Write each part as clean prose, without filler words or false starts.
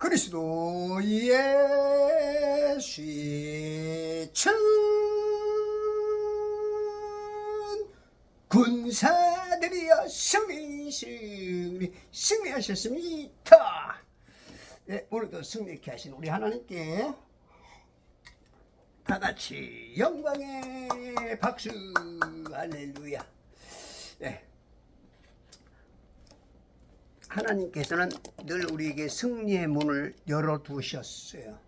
그리스도 예수의 천 군사들이여 승리하셨습니다. 네, 오늘도 승리케 하신 우리 하나님께 다같이 영광의 박수. 할렐루야. 네. 하나님께서는 늘 우리에게 승리의 문을 열어두셨어요.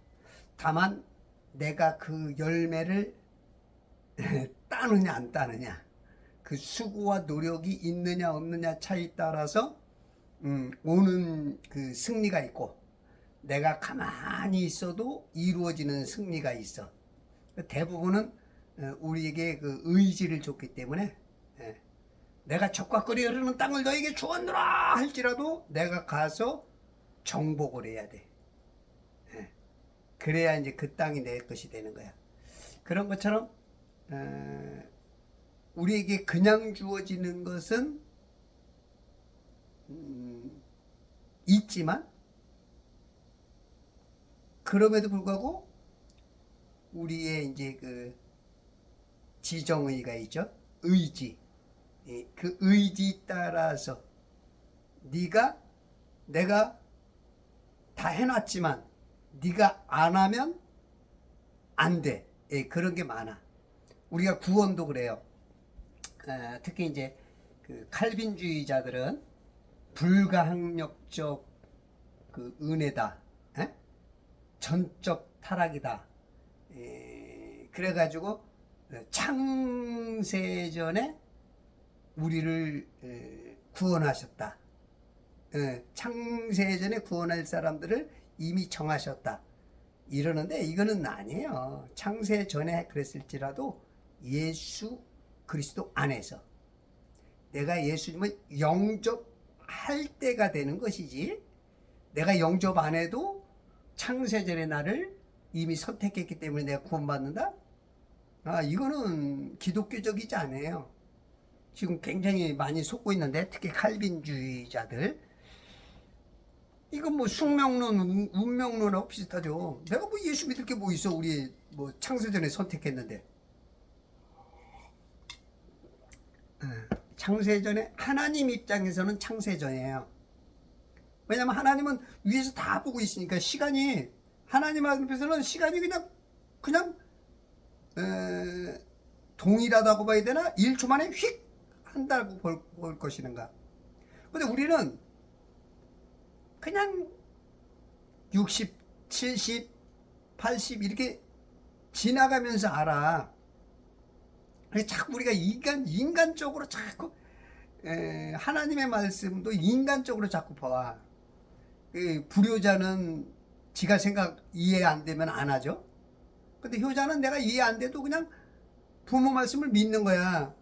다만 내가 그 열매를 따느냐 안 따느냐, 그 수고와 노력이 있느냐 없느냐 차이 따라서 오는 그 승리가 있고, 내가 가만히 있어도 이루어지는 승리가 있어. 대부분은 우리에게 그 의지를 줬기 때문에, 내가 적과 꿀이 흐르는 땅을 너에게 주었노라 할지라도 내가 가서 정복을 해야 돼. 그래야 이제 그 땅이 내 것이 되는 거야. 그런 것처럼 우리에게 그냥 주어지는 것은 있지만, 그럼에도 불구하고 우리의 이제 그 지정의가 있죠. 의지. 그 의지 따라서 내가 다 해놨지만 네가 안 하면 안 돼. 그런 게 많아. 우리가 구원도 그래요. 특히 이제 그 칼빈주의자들은 불가항력적 그 은혜다, 전적 타락이다. 그래가지고 창세전에 우리를 구원하셨다. 창세전에 구원할 사람들을 이미 정하셨다. 이러는데 이거는 아니에요. 창세전에 그랬을지라도 예수 그리스도 안에서 내가 예수님을 영접할 때가 되는 것이지, 내가 영접 안 해도 창세전에 나를 이미 선택했기 때문에 내가 구원받는다? 이거는 기독교적이지 않아요. 지금 굉장히 많이 속고 있는데, 특히 칼빈주의자들, 이건 뭐 숙명론, 운명론하고 비슷하죠. 내가 뭐 예수 믿을 게 뭐 있어. 우리 뭐 창세전에 선택했는데. 창세전에, 하나님 입장에서는 창세전이에요. 왜냐면 하나님은 위에서 다 보고 있으니까, 시간이, 하나님 앞에서는 시간이 그냥 동일하다고 봐야 되나? 1초 만에 휙 한다고 볼 것이는가. 근데 우리는 그냥 60, 70, 80 이렇게 지나가면서 알아. 그래서 자꾸 우리가 인간적으로 자꾸 하나님의 말씀도 인간적으로 자꾸 봐. 불효자는 지가 이해 안 되면 안 하죠. 근데 효자는 내가 이해 안 돼도 그냥 부모 말씀을 믿는 거야.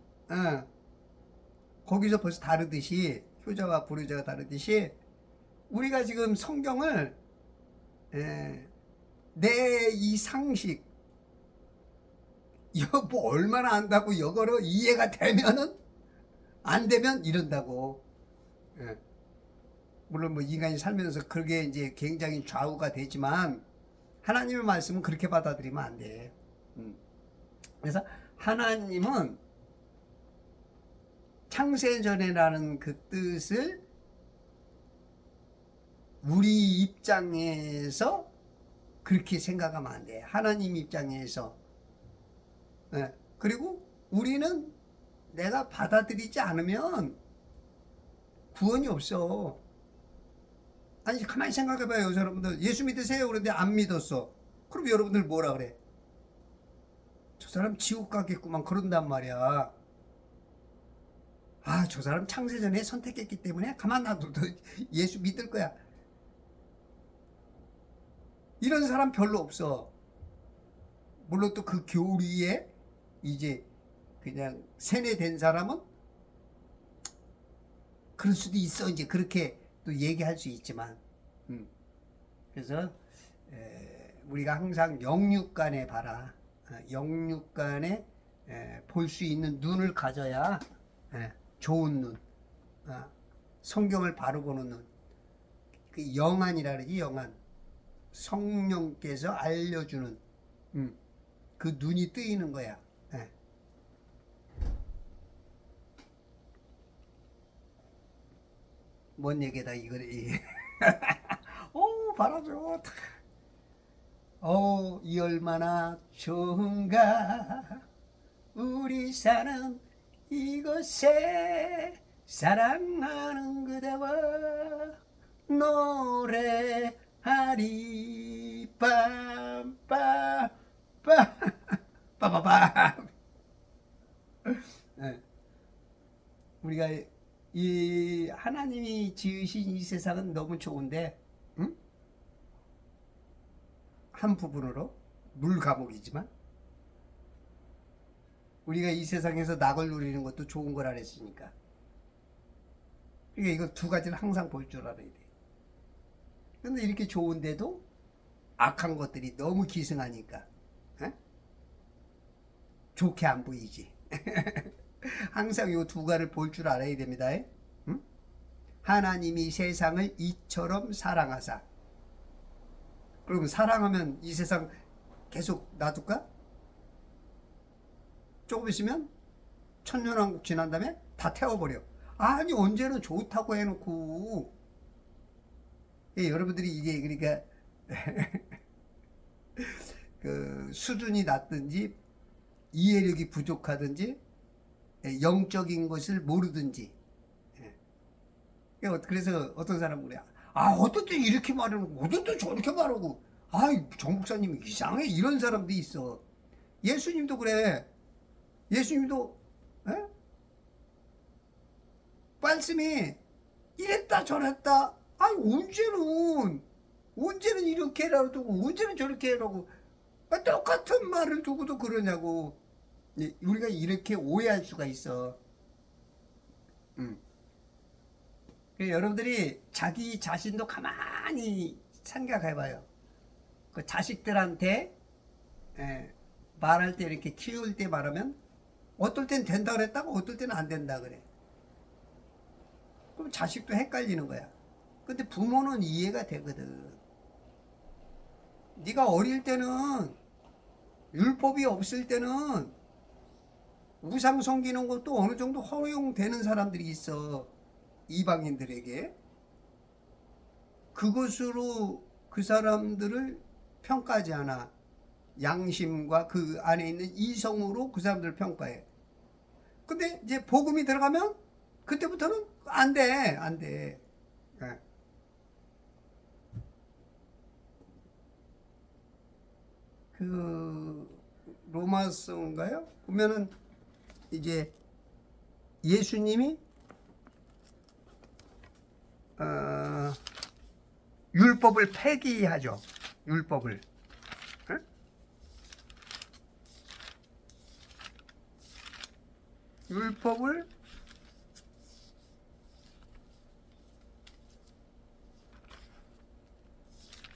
거기서 벌써 다르듯이, 효자와 불효자가 다르듯이, 우리가 지금 성경을 내 이 상식, 이거 뭐 얼마나 안다고 이거로 이해가 되면은, 안 되면 이런다고. 물론 뭐 인간이 살면서 그게 이제 굉장히 좌우가 되지만, 하나님의 말씀은 그렇게 받아들이면 안 돼. 그래서 하나님은 창세전에라는 그 뜻을 우리 입장에서 그렇게 생각하면 안 돼. 하나님 입장에서. 그리고 우리는 내가 받아들이지 않으면 구원이 없어. 아니, 가만히 생각해봐요. 여러분들 예수 믿으세요 그런데 안 믿었어. 그럼 여러분들 뭐라 그래? 저 사람 지옥 가겠구만 그런단 말이야. 저 사람 창세전에 선택했기 때문에 가만 놔둬도 예수 믿을 거야. 이런 사람 별로 없어. 물론 또 그 교리에 이제 그냥 세뇌된 사람은 그럴 수도 있어. 이제 그렇게 또 얘기할 수 있지만, 그래서 우리가 항상 영육간에 봐라. 영육간에 볼 수 있는 눈을 가져야 좋은 눈, 성경을 바로 보는 눈, 그 영안이라 그러지. 영안. 성령께서 알려주는 그 눈이 뜨이는 거야. 예. 뭔 얘기다 이거래. 오, 바람 좋다. 이 얼마나 좋은가 우리 사는 이곳에 사랑하는 그대와 노래하리 빰빰빰 빠바밤. 예. 우리가 이 하나님이 지으신 이 세상은 너무 좋은데, 응? 한 부분으로 물 감옥이지만 우리가 이 세상에서 낙을 누리는 것도 좋은 거라 그랬으니까. 그러니까 이거 두 가지를 항상 볼 줄 알아야 돼. 근데 이렇게 좋은데도 악한 것들이 너무 기승하니까 에? 좋게 안 보이지. 항상 이 두 가지를 볼 줄 알아야 됩니다. 응? 하나님이 세상을 이처럼 사랑하사. 그러면 사랑하면 이 세상 계속 놔둘까? 조금 있으면 천년왕국 지난 다음에 다 태워버려. 아니 언제는 좋다고 해놓고. 예, 여러분들이 이게 그러니까 그 수준이 낮든지 이해력이 부족하든지 영적인 것을 모르든지. 그래서 어떤 사람은 그래. 어떨 때 이렇게 말하고 어떨 때 저렇게 말하고. 정 목사님 이상해. 이런 사람도 있어. 예수님도 그래. 예수님도 에? 말씀이 이랬다 저랬다. 언제는 이렇게 해라고 두고 언제는 저렇게 해라고. 똑같은 말을 두고도 그러냐고. 우리가 이렇게 오해할 수가 있어. 여러분들이 자기 자신도 가만히 생각해봐요. 그 자식들한테 말할 때 이렇게 키울 때 말하면 어떨 땐 된다 그랬다고 어떨 때는 안 된다 그래. 그럼 자식도 헷갈리는 거야. 근데 부모는 이해가 되거든. 네가 어릴 때는 율법이 없을 때는 우상 섬기는 것도 어느 정도 허용되는 사람들이 있어. 이방인들에게. 그것으로 그 사람들을 평가하지 않아. 양심과 그 안에 있는 이성으로 그 사람들을 평가해. 근데 이제 복음이 들어가면 그때부터는 안 돼. 네. 그 로마서인가요? 보면은 이제 예수님이 율법을 폐기하죠. 율법을. 응? 율법을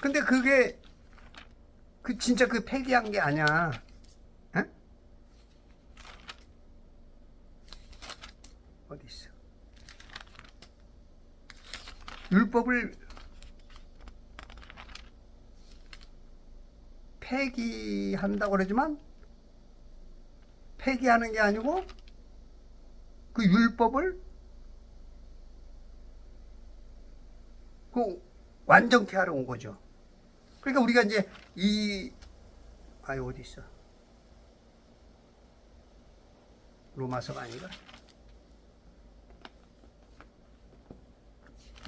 근데 그게 진짜 그 폐기한 게 아니야. 응? 어디 있어? 율법을 폐기한다고 그러지만 폐기하는 게 아니고 그 율법을 그 완전케 하러 온 거죠. 그러니까 우리가 이제 어디 있어? 로마서가 아니라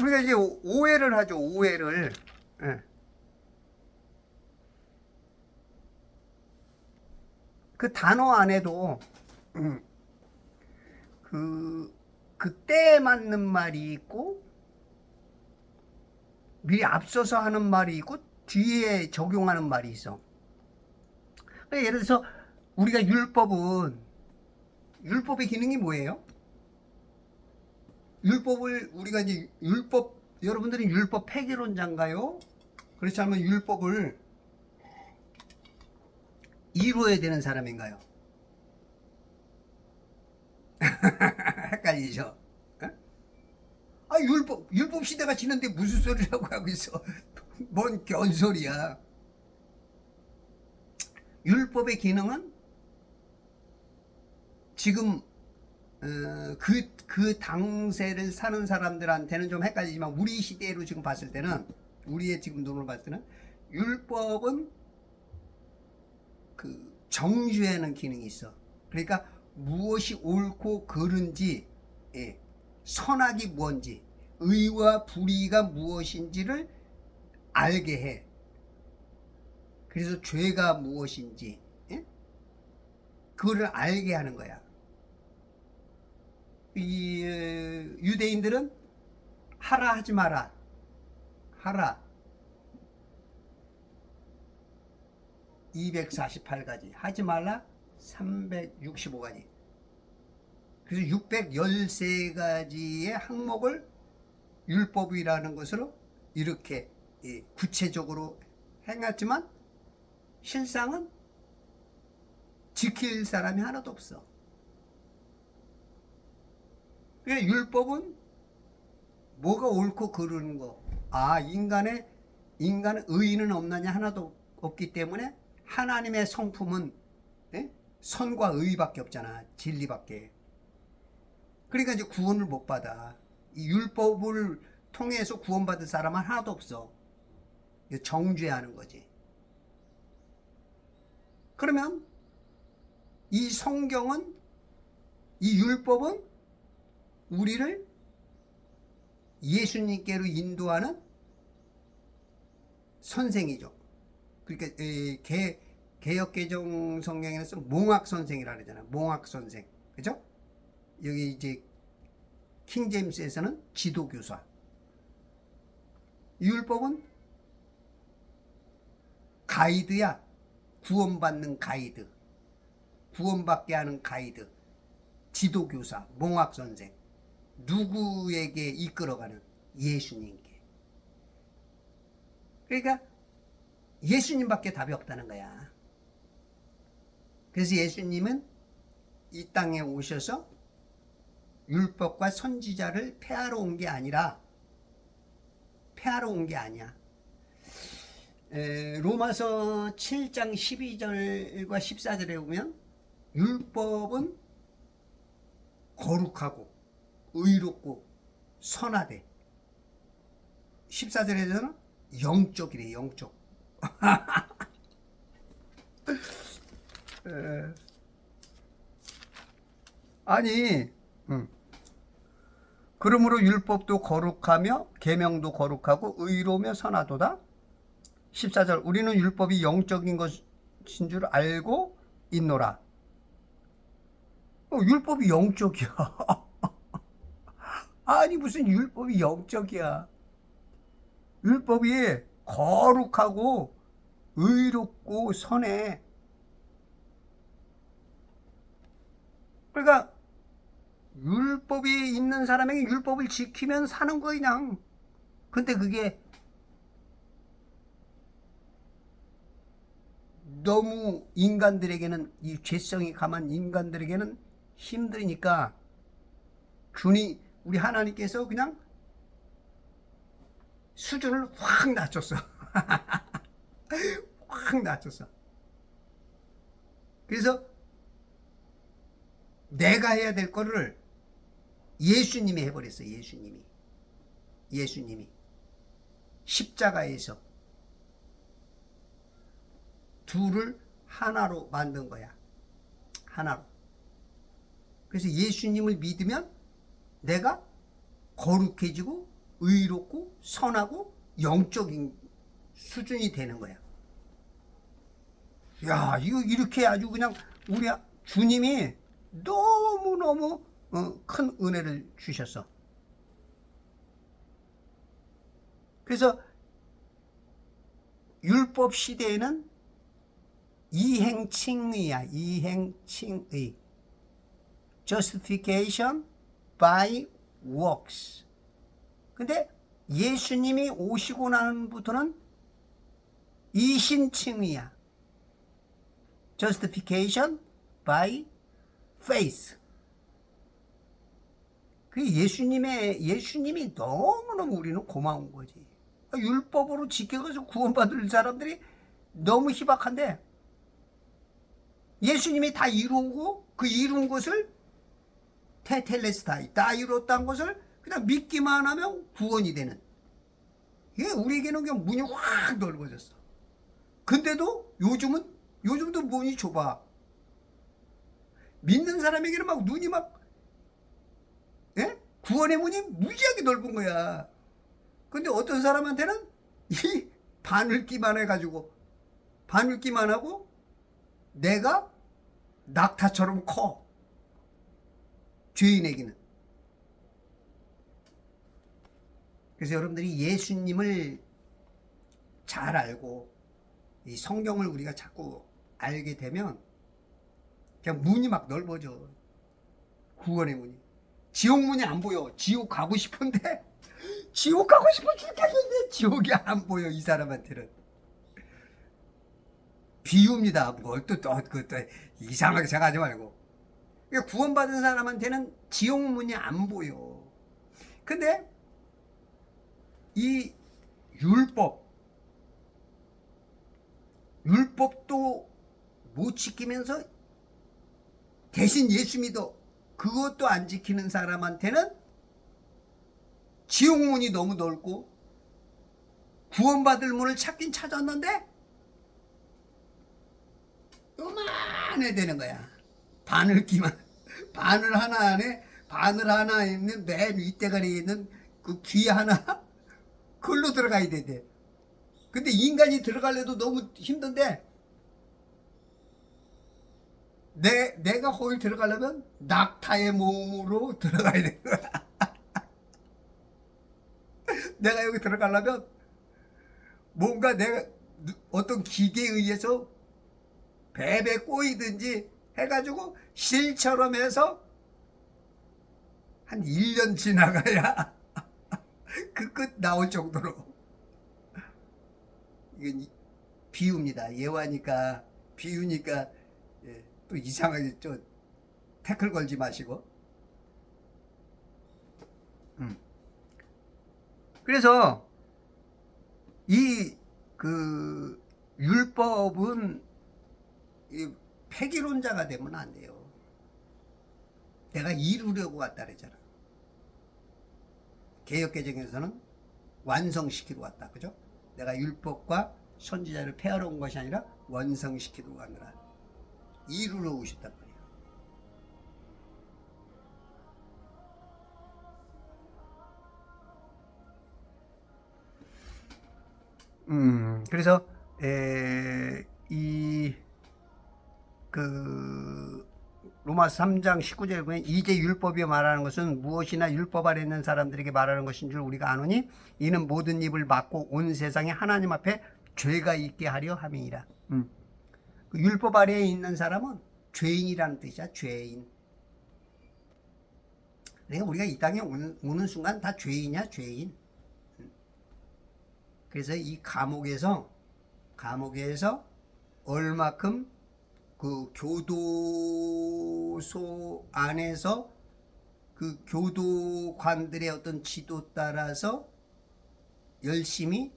우리가 이제 오해를 하죠. 오해를. 예. 그 단어 안에도 그 때에 맞는 말이 있고 미리 앞서서 하는 말이 있고 뒤에 적용하는 말이 있어. 그러니까 예를 들어서 우리가 율법의 기능이 뭐예요? 우리가 이제 여러분들은 율법 폐기론자인가요? 그렇지 않으면 율법을 이루어야 되는 사람인가요? 헷갈리죠? 율법 시대가 지는데 무슨 소리라고 하고 있어. 뭔 견소리야. 율법의 기능은 지금 그 당세를 사는 사람들한테는 좀 헷갈리지만 우리 시대로 지금 봤을 때는, 우리의 지금 눈으로 봤을 때는 율법은 그 정죄하는 기능이 있어. 그러니까 무엇이 옳고 그른지, 예, 선악이 무엇인지, 의와 불의가 무엇인지를 알게 해. 그래서 죄가 무엇인지, 예? 그거를 알게 하는 거야. 이 유대인들은 하라 하지 마라, 하라 248가지, 하지 말라 365가지. 그래서 613가지의 항목을 율법이라는 것으로 이렇게 구체적으로 행했지만 실상은 지킬 사람이 하나도 없어. 그러니까 율법은 뭐가 옳고 그르는 거, 인간의 의의는 없느냐, 하나도 없기 때문에 하나님의 성품은 선과 의밖에 없잖아. 진리밖에. 그러니까 이제 구원을 못 받아. 이 율법을 통해서 구원받을 사람은 하나도 없어. 정죄하는 거지. 그러면 이 성경은, 이 율법은 우리를 예수님께로 인도하는 선생이죠. 그러니까 개역개정 성경에서 몽학 선생이라 그러잖아. 몽학 선생, 그죠? 여기 이제 킹제임스에서는 지도교사. 율법은 가이드야. 구원받는 가이드, 구원받게 하는 가이드, 지도교사, 몽학 선생. 누구에게 이끌어가는? 예수님께. 그러니까 예수님밖에 답이 없다는 거야. 그래서 예수님은 이 땅에 오셔서 율법과 선지자를 폐하러 온 게 아니라, 폐하러 온 게 아니야. 로마서 7장 12절과 14절에 보면 율법은 거룩하고 의롭고 선하되, 14절에서는 영적이래. 영적. 아니, 그러므로 율법도 거룩하며 계명도 거룩하고 의로우며 선하도다. 14절, 우리는 율법이 영적인 것인 줄 알고 있노라. 율법이 영적이야. 아니, 무슨 율법이 영적이야. 율법이 거룩하고 의롭고 선해. 그러니까 율법이 있는 사람에게 율법을 지키면 사는 거 그냥. 근데 그게 너무 인간들에게는, 이 죄성이 강한 인간들에게는 힘드니까 우리 하나님께서 그냥 수준을 확 낮췄어. 확 낮췄어. 그래서 내가 해야 될 거를 예수님이 해버렸어. 예수님이 십자가에서 둘을 하나로 만든 거야. 하나로. 그래서 예수님을 믿으면 내가 거룩해지고 의롭고 선하고 영적인 수준이 되는 거야. 야, 이거 이렇게 아주 그냥 우리 주님이 너무너무 큰 은혜를 주셨어. 그래서 율법 시대에는 이행칭의야. 이행칭의. Justification by works. 근데 예수님이 오시고 나서부터는 이신칭의야. Justification by faith. 그 예수님이 너무너무 우리는 고마운 거지. 율법으로 지켜가지고 구원받을 사람들이 너무 희박한데, 예수님이 다 이루고 그 이룬 것을 테텔레스타이, 다 이뤘다는 것을 그냥 믿기만 하면 구원이 되는, 이게 우리에게는 그냥 문이 확 넓어졌어. 근데도 요즘도 문이 좁아. 믿는 사람에게는 막 눈이 막, 예? 구원의 문이 무지하게 넓은 거야. 근데 어떤 사람한테는 이 바늘기만 해가지고, 바늘기만 하고 내가 낙타처럼 커. 죄인에게는. 그래서 여러분들이 예수님을 잘 알고 이 성경을 우리가 자꾸 알게 되면 그냥 문이 막 넓어져. 구원의 문이. 지옥 문이 안 보여. 지옥 가고 싶은데, 지옥 가고 싶어 죽겠는데 지옥이 안 보여, 이 사람한테는. 비유입니다. 뭘 또 이상하게 생각하지 말고. 그러니까 구원받은 사람한테는 지옥 문이 안 보여. 근데 이 율법도 못 지키면서 대신 예수 믿어, 그것도 안 지키는 사람한테는 지옥 문이 너무 넓고 구원받을 문을 찾긴 찾았는데 요만해 되는 거야. 바늘 하나 안에, 바늘 하나 있는 맨 윗대가리에 있는 그 귀 하나, 그걸로 들어가야 돼. 근데 인간이 들어가려도 너무 힘든데, 내가 거기 들어가려면 낙타의 몸으로 들어가야 되는 거야. 내가 여기 들어가려면 뭔가 내가 어떤 기계에 의해서 뱀에 꼬이든지 해가지고 실처럼 해서 한 1년 지나가야 그 끝 나올 정도로. 이건 비유입니다. 예화니까, 비유니까, 예, 또 이상하게 좀 태클 걸지 마시고. 그래서 이 그 율법은 이 폐기론자가 되면 안 돼요. 내가 이루려고 왔다 그랬잖아. 개역개정에서는 완성시키러 왔다, 그죠? 내가 율법과 선지자를 폐하러 온 것이 아니라 완성시키러 가느라, 이루러 오셨단 말이야. 그래서 로마서 3장 19절에 보면, 이제 율법이 말하는 것은 무엇이나 율법 아래 있는 사람들에게 말하는 것인 줄 우리가 아노니 이는 모든 입을 막고 온 세상에 하나님 앞에 죄가 있게 하려 함이니라. 그 율법 아래에 있는 사람은 죄인이라는 뜻이야. 죄인. 그러니까 우리가 이 땅에 오는 순간 다 죄인이야, 죄인. 그래서 이 감옥에서 얼마큼 그 교도소 안에서 그 교도관들의 어떤 지도 따라서 열심히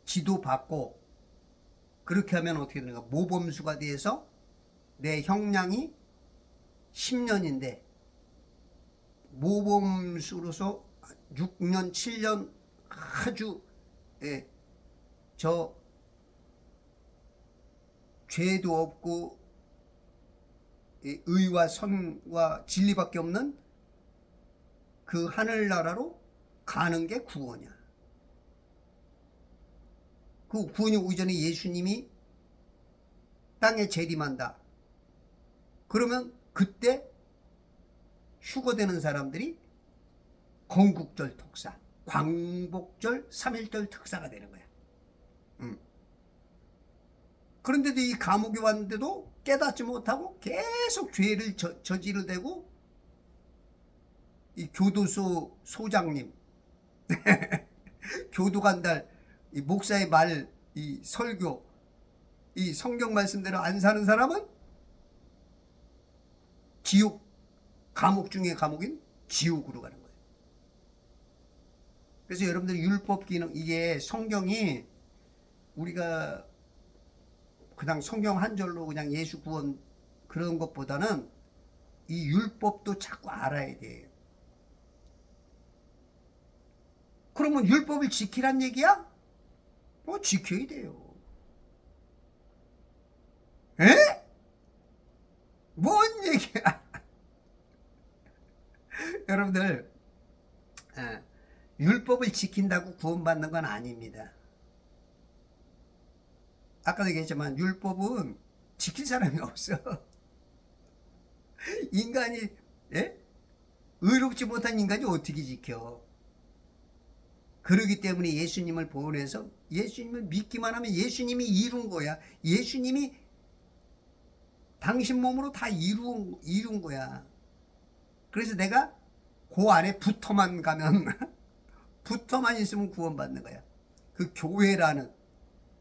지도받고, 그렇게 하면 어떻게 되는가, 모범수가 돼서 내 형량이 10년인데 모범수로서 6년 7년 아주 저 죄도 없고 의와 선과 진리밖에 없는 그 하늘나라로 가는 게 구원이야. 그 구원이 오기 전에 예수님이 땅에 재림한다. 그러면 그때 휴거되는 사람들이 건국절 특사, 광복절 3.1절 특사가 되는 거야. 그런데도 이 감옥에 왔는데도 깨닫지 못하고 계속 죄를 저지르대고, 이 교도소 소장님, 교도관달, 이 목사의 말, 이 설교, 이 성경 말씀대로 안 사는 사람은 지옥, 감옥 중에 감옥인 지옥으로 가는 거예요. 그래서 여러분들 율법 기능, 이게 성경이 우리가 그냥 성경 한 절로 그냥 예수 구원 그런 것보다는 이 율법도 자꾸 알아야 돼요. 그러면 율법을 지키란 얘기야? 뭐 지켜야 돼요. 에? 뭔 얘기야? 여러분들, 율법을 지킨다고 구원받는 건 아닙니다. 아까도 얘기했지만 율법은 지킬 사람이 없어. 인간이, 예? 의롭지 못한 인간이 어떻게 지켜? 그러기 때문에 예수님을 보내서 예수님을 믿기만 하면 예수님이 이룬 거야. 예수님이 당신 몸으로 다 이룬 거야. 그래서 내가 그 안에 붙어만 가면 붙어만 있으면 구원받는 거야. 그 교회라는,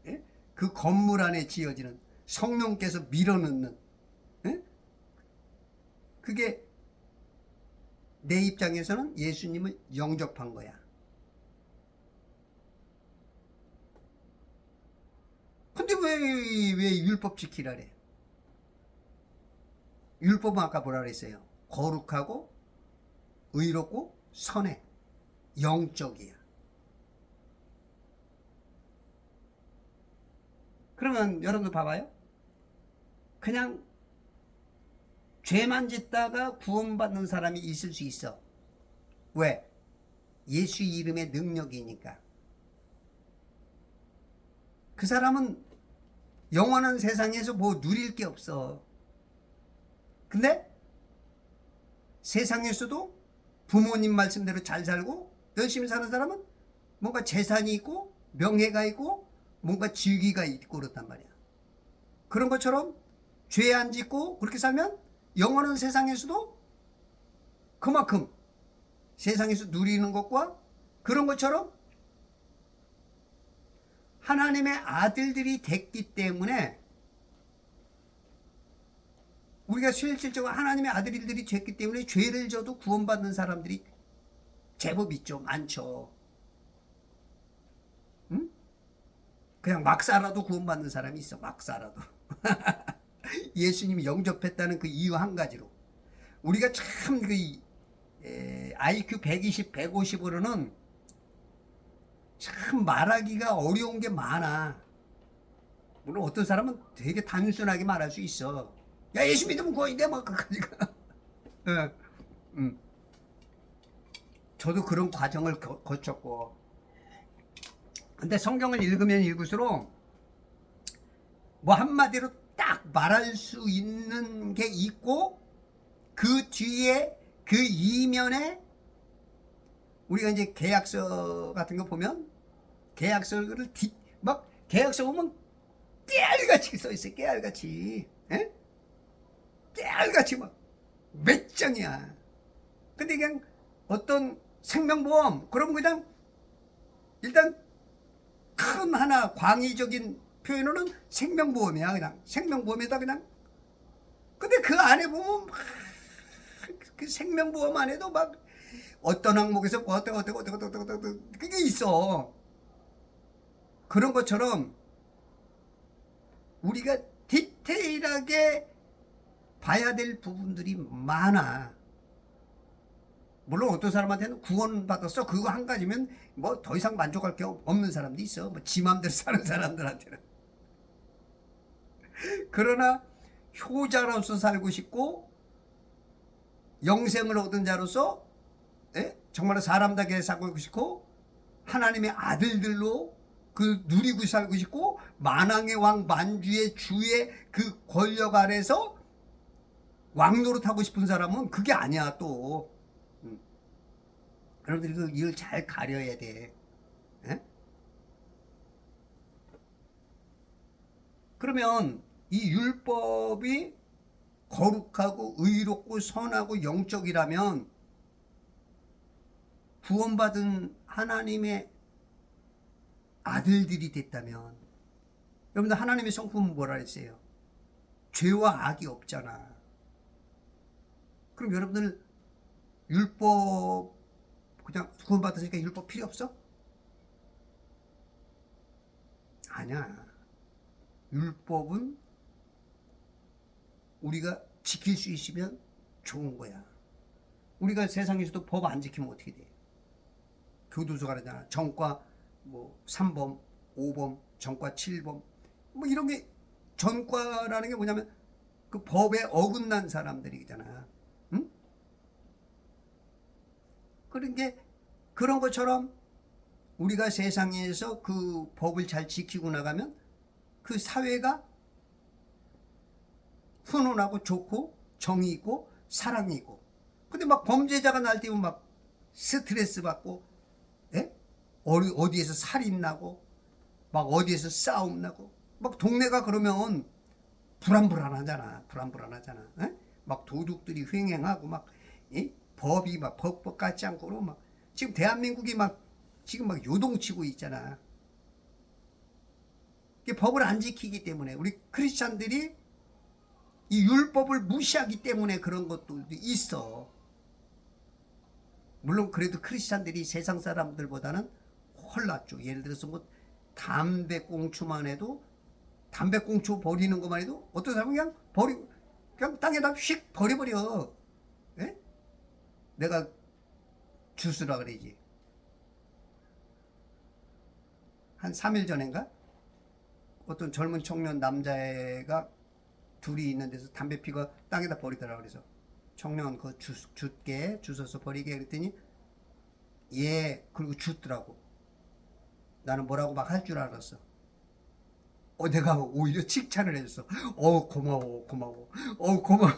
예? 그 건물 안에 지어지는 성령께서 밀어넣는, 예? 그게 내 입장에서는 예수님을 영접한 거야. 근데 왜 율법 지키라래? 율법은 아까 뭐라 그랬어요? 거룩하고 의롭고 선해, 영적이야. 그러면 여러분들 봐봐요. 그냥 죄만 짓다가 구원받는 사람이 있을 수 있어. 왜? 예수 이름의 능력이니까. 그 사람은 영원한 세상에서 뭐 누릴 게 없어. 근데 세상에서도 부모님 말씀대로 잘 살고 열심히 사는 사람은 뭔가 재산이 있고 명예가 있고 뭔가 직위가 있고 그렇단 말이야. 그런 것처럼 죄 안 짓고 그렇게 살면 영원한 세상에서도 그만큼 세상에서 누리는 것과 그런 것처럼 하나님의 아들들이 됐기 때문에 우리가 실질적으로 하나님의 아들들이 됐기 때문에 죄를 져도 구원받는 사람들이 제법 있죠. 많죠. 응? 그냥 막 살아도 구원받는 사람이 있어. 막 살아도. 예수님이 영접했다는 그 이유 한 가지로. 우리가 참 그 IQ 120, 150으로는 참 말하기가 어려운 게 많아. 물론 어떤 사람은 되게 단순하게 말할 수 있어. 야, 예수 믿으면 구원인데 뭐 그까지가. 저도 그런 과정을 거쳤고. 근데 성경을 읽으면 읽을수록 뭐 한마디로 딱 말할 수 있는 게 있고 그 뒤에 그 이면에 우리가 이제 계약서 같은 거 보면 계약서를 막 계약서 보면 깨알같이 써 있어. 깨알같이. 에? 깨알같이 막 몇 장이야. 근데 그냥 어떤 생명보험 그러면 그냥 일단 큰 하나 광의적인 표현으로는 생명보험이야. 그냥 생명보험에다 그냥. 근데 그 안에 보면 막 그 생명보험 안에도 막 어떤 항목에서 뭐 어떻게 그게 있어. 그런 것처럼 우리가 디테일하게 봐야 될 부분들이 많아. 물론 어떤 사람한테는 구원받았어 그거 한 가지면 뭐 더 이상 만족할 게 없는 사람도 있어. 뭐 지 맘대로 사는 사람들한테는. 그러나 효자로서 살고 싶고 영생을 얻은 자로서 정말로 사람답게 살고 싶고 하나님의 아들들로 그 누리고 살고 싶고 만왕의 왕 만주의 주의 그 권력 아래서 왕노릇하고 싶은 사람은 그게 아니야 또. 여러분들이 그 일을 잘 가려야 돼. 에? 그러면 이 율법이 거룩하고 의롭고 선하고 영적이라면 구원받은 하나님의 아들들이 됐다면 여러분들 하나님의 성품은 뭐라 했어요? 죄와 악이 없잖아. 그럼 여러분들 율법 그냥 구원받았으니까 율법 필요 없어? 아니야. 율법은 우리가 지킬 수 있으면 좋은 거야. 우리가 세상에서도 법 안 지키면 어떻게 돼? 교도소가 그러잖아. 전과 뭐 3범, 5범, 전과 7범. 뭐 이런 게 전과라는 게 뭐냐면 그 법에 어긋난 사람들이잖아. 응? 그런 게 그런 것처럼 우리가 세상에서 그 법을 잘 지키고 나가면 그 사회가 훈훈하고 좋고 정이 있고 사랑이 있고. 근데 막 범죄자가 날 때면 막 스트레스 받고, 예? 어디에서 살인 나고, 막 어디에서 싸움 나고, 막 동네가 그러면 불안불안하잖아. 불안불안하잖아. 예? 막 도둑들이 횡행하고 막 법이 막 법 같지 않고 그러고 막 지금 대한민국이 막 지금 막 요동치고 있잖아. 법을 안 지키기 때문에 우리 크리스찬들이 이 율법을 무시하기 때문에 그런 것도 있어. 물론 그래도 크리스찬들이 세상 사람들보다는 훨 낫죠. 예를 들어서 뭐 담배꽁초만 해도 담배꽁초 버리는 것만 해도 어떤 사람은 그냥 땅에다 휙 버려버려. 예? 내가 주스라 그러지. 한 3일 전인가 어떤 젊은 청년 남자애가 둘이 있는 데서 담배 피가 땅에다 버리더라. 그래서 청년 그거 줍게 주워서 버리게 그랬더니 예 그리고 줬더라고. 나는 뭐라고 막 할 줄 알았어. 내가 오히려 칭찬을 해줬어. 고마워 고마워. 고마워.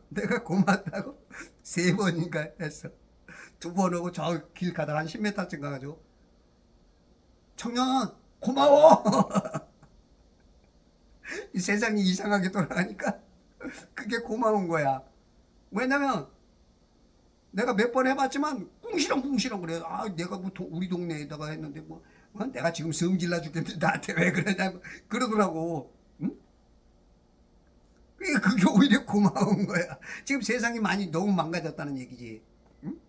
내가 고맙다고 3번인가 했어. 2번 오고 저 길 가다가 한 10m쯤 가가지고 청년 고마워. 이 세상이 이상하게 돌아가니까 그게 고마운 거야. 왜냐면 내가 몇 번 해봤지만 꿍시렁 그래. 내가 뭐 우리 동네에다가 했는데 뭐 내가 지금 성질나 죽겠는데 나한테 왜 그러냐 그러더라고. 응? 그게 오히려 고마운 거야. 지금 세상이 많이 너무 망가졌다는 얘기지. 응?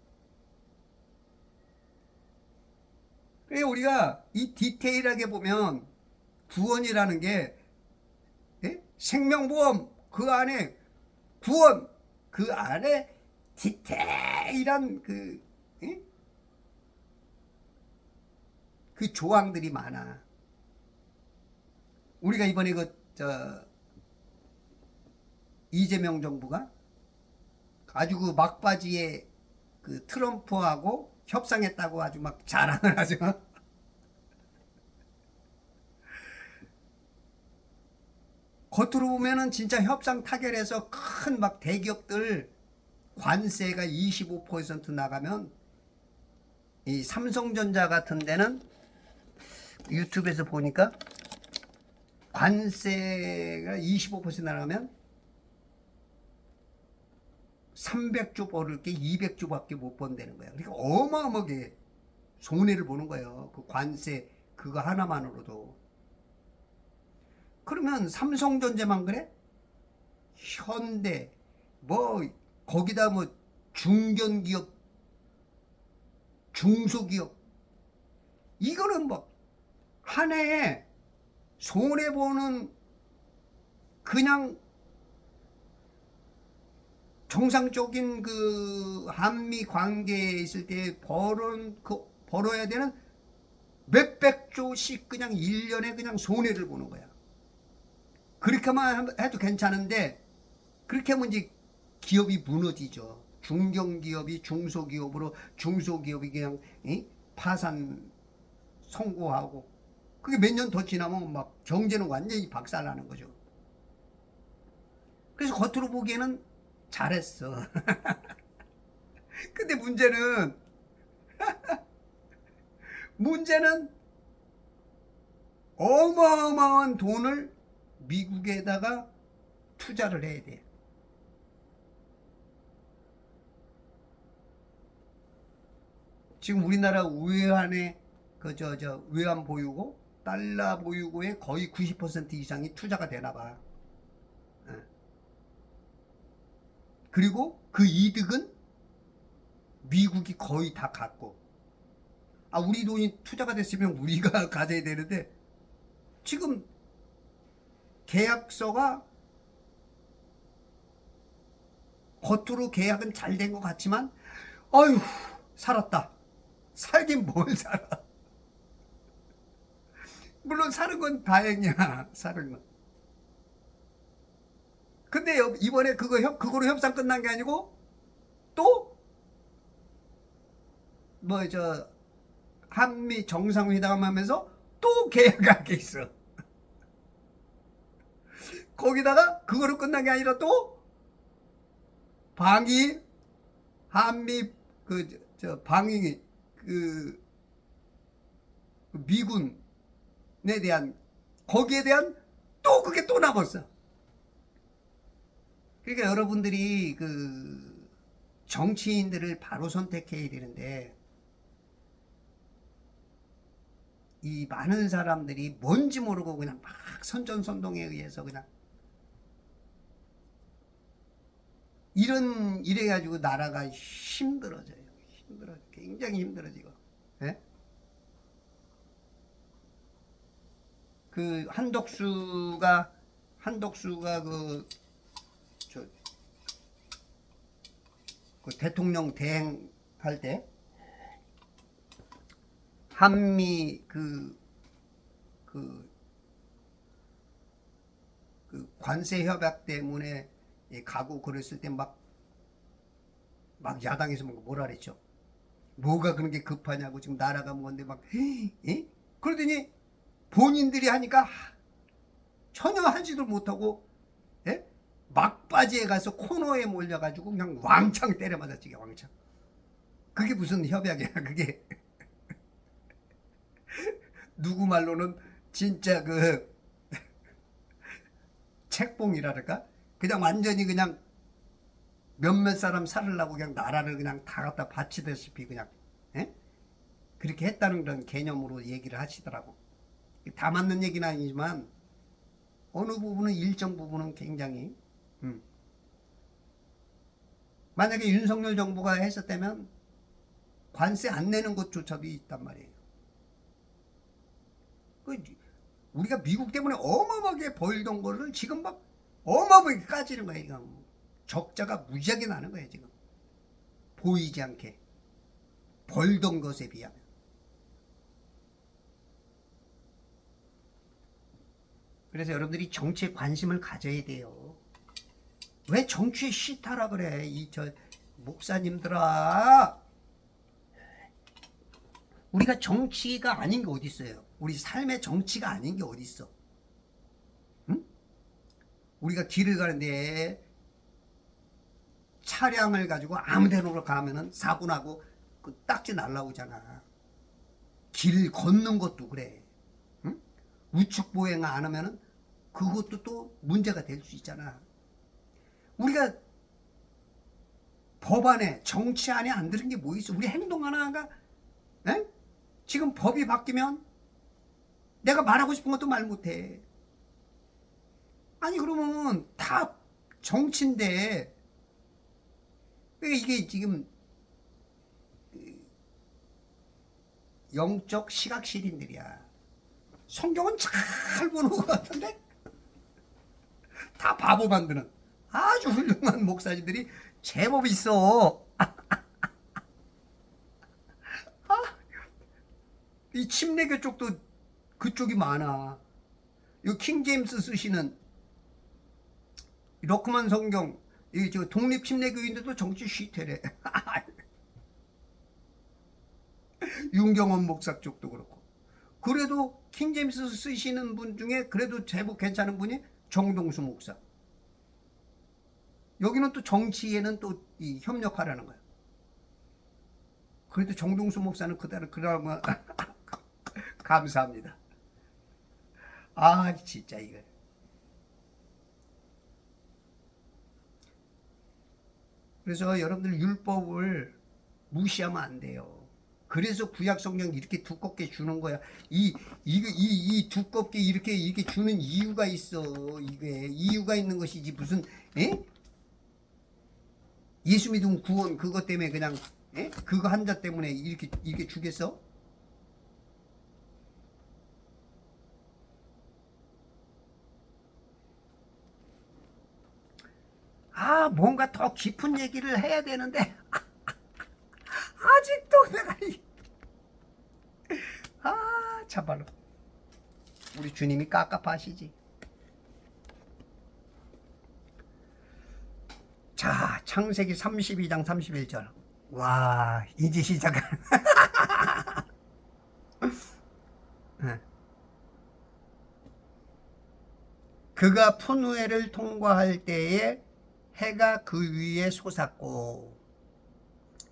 그래 우리가 이 디테일하게 보면 구원이라는 게 생명보험 그 안에 구원 그 안에 디테일한 그 조항들이 많아. 우리가 이번에 이재명 정부가 아주 그 막바지에 그 트럼프하고 협상했다고 아주 막 자랑을 하죠. 겉으로 보면은 진짜 협상 타결해서 큰 막 대기업들 관세가 25% 나가면 이 삼성전자 같은 데는 유튜브에서 보니까 관세가 25% 나가면 300조 벌을 게 200조밖에 못 번다는 거야. 그러니까 어마어마하게 손해를 보는 거예요. 그 관세 그거 하나만으로도. 그러면 삼성전자만 그래? 현대 뭐 거기다 뭐 중견기업 중소기업 이거는 뭐 한 해에 손해보는 그냥 정상적인 그 한미 관계에 있을 때 벌어야 되는 몇백 조씩 그냥 1년에 그냥 손해를 보는 거야. 그렇게만 해도 괜찮은데 그렇게 하면 이제 기업이 무너지죠. 중견기업이 중소기업으로 중소기업이 그냥 파산 선고하고 그게 몇 년 더 지나면 막 경제는 완전히 박살나는 거죠. 그래서 겉으로 보기에는 잘했어. 근데 문제는 어마어마한 돈을 미국에다가 투자를 해야 돼. 지금 우리나라 외환의 외환 보유고 달러 보유고의 거의 90% 이상이 투자가 되나 봐. 그리고 그 이득은 미국이 거의 다 갖고 우리 돈이 투자가 됐으면 우리가 가져야 되는데 지금 계약서가 겉으로 계약은 잘 된 것 같지만 아유 살았다. 살긴 뭘 살아. 물론 사는 건 다행이야. 사는 건. 근데 이번에 그거로 협상 끝난 게 아니고 또 뭐 저 한미 정상회담 하면서 또 계약할 게 있어. 거기다가 그거로 끝난 게 아니라 또 방위 한미 방위 미군에 대한 거기에 대한 또 그게 또 남았어. 그러니까 여러분들이 정치인들을 바로 선택해야 되는데 이 많은 사람들이 뭔지 모르고 그냥 막 선전선동에 의해서 그냥 이래가지고 나라가 힘들어져요. 굉장히 힘들어지고. 예? 한덕수가 대통령 대행할 때 한미 관세 협약 때문에 가고 그랬을 때 막 야당에서 뭐라 그랬죠. 뭐가 그런 게 급하냐고 지금 나라가 뭔데 막 그러더니 본인들이 하니까 전혀 하지도 못하고 막바지에 가서 코너에 몰려가지고 그냥 왕창 때려 맞았지. 왕창. 그게 무슨 협약이야. 그게 누구 말로는 진짜 책봉이랄까? 그냥 완전히 그냥 몇몇 사람 살으려고 그냥 나라를 그냥 다 갖다 바치다시피 그냥 그렇게 했다는 그런 개념으로 얘기를 하시더라고. 다 맞는 얘기는 아니지만 어느 부분은 일정 부분은 굉장히 만약에 윤석열 정부가 했었다면 관세 안 내는 곳조차도 있단 말이에요. 우리가 미국 때문에 어마어마하게 벌던 거를 지금 막 어마어마하게 까지는 거예요. 지금 적자가 무지하게 나는 거예요. 지금 보이지 않게 벌던 것에 비하면. 그래서 여러분들이 정치에 관심을 가져야 돼요. 왜 정치에 싫다라 그래? 목사님들아, 우리가 정치가 아닌 게 어디 있어요? 우리 삶의 정치가 아닌 게 어디 있어? 응? 우리가 길을 가는데 차량을 가지고 아무데나 가면은 사고 나고 딱지 날라오잖아. 길 걷는 것도 그래. 응? 우측 보행 안 하면은 그것도 또 문제가 될 수 있잖아. 우리가 법안에 정치 안에 안 들은 게 뭐 있어? 우리 행동 하나가 지금 법이 바뀌면 내가 말하고 싶은 것도 말 못해. 아니 그러면 다 정치인데 이게 지금 영적 시각시린들이야. 성경은 잘 보는 것 같은데 다 바보 만드는 아주 훌륭한 목사님들이 제법 있어. 이 침례교 쪽도 그쪽이 많아. 이 킹제임스 쓰시는 러크만 성경, 이 독립 침례교인들도 정치 쉬태래. 윤경원 목사 쪽도 그렇고. 그래도 킹제임스 쓰시는 분 중에 그래도 제법 괜찮은 분이 정동수 목사. 여기는 또 정치에는 또 협력하라는 거야. 그래도 정동수 목사는 그러면 감사합니다. 아 진짜 이거. 그래서 여러분들 율법을 무시하면 안 돼요. 그래서 구약 성경 이렇게 두껍게 주는 거야. 이 두껍게 이렇게 주는 이유가 있어. 이게 이유가 있는 것이지 무슨 예수 믿음 구원 그것 때문에 그냥 그거 한자 때문에 이렇게 주겠어? 뭔가 더 깊은 얘기를 해야 되는데 아직도 내가 참말로 우리 주님이 깝깝하시지. 자, 창세기 32장 31절. 와, 이제 시작은. 그가 푸누엘을 통과할 때에 해가 그 위에 솟았고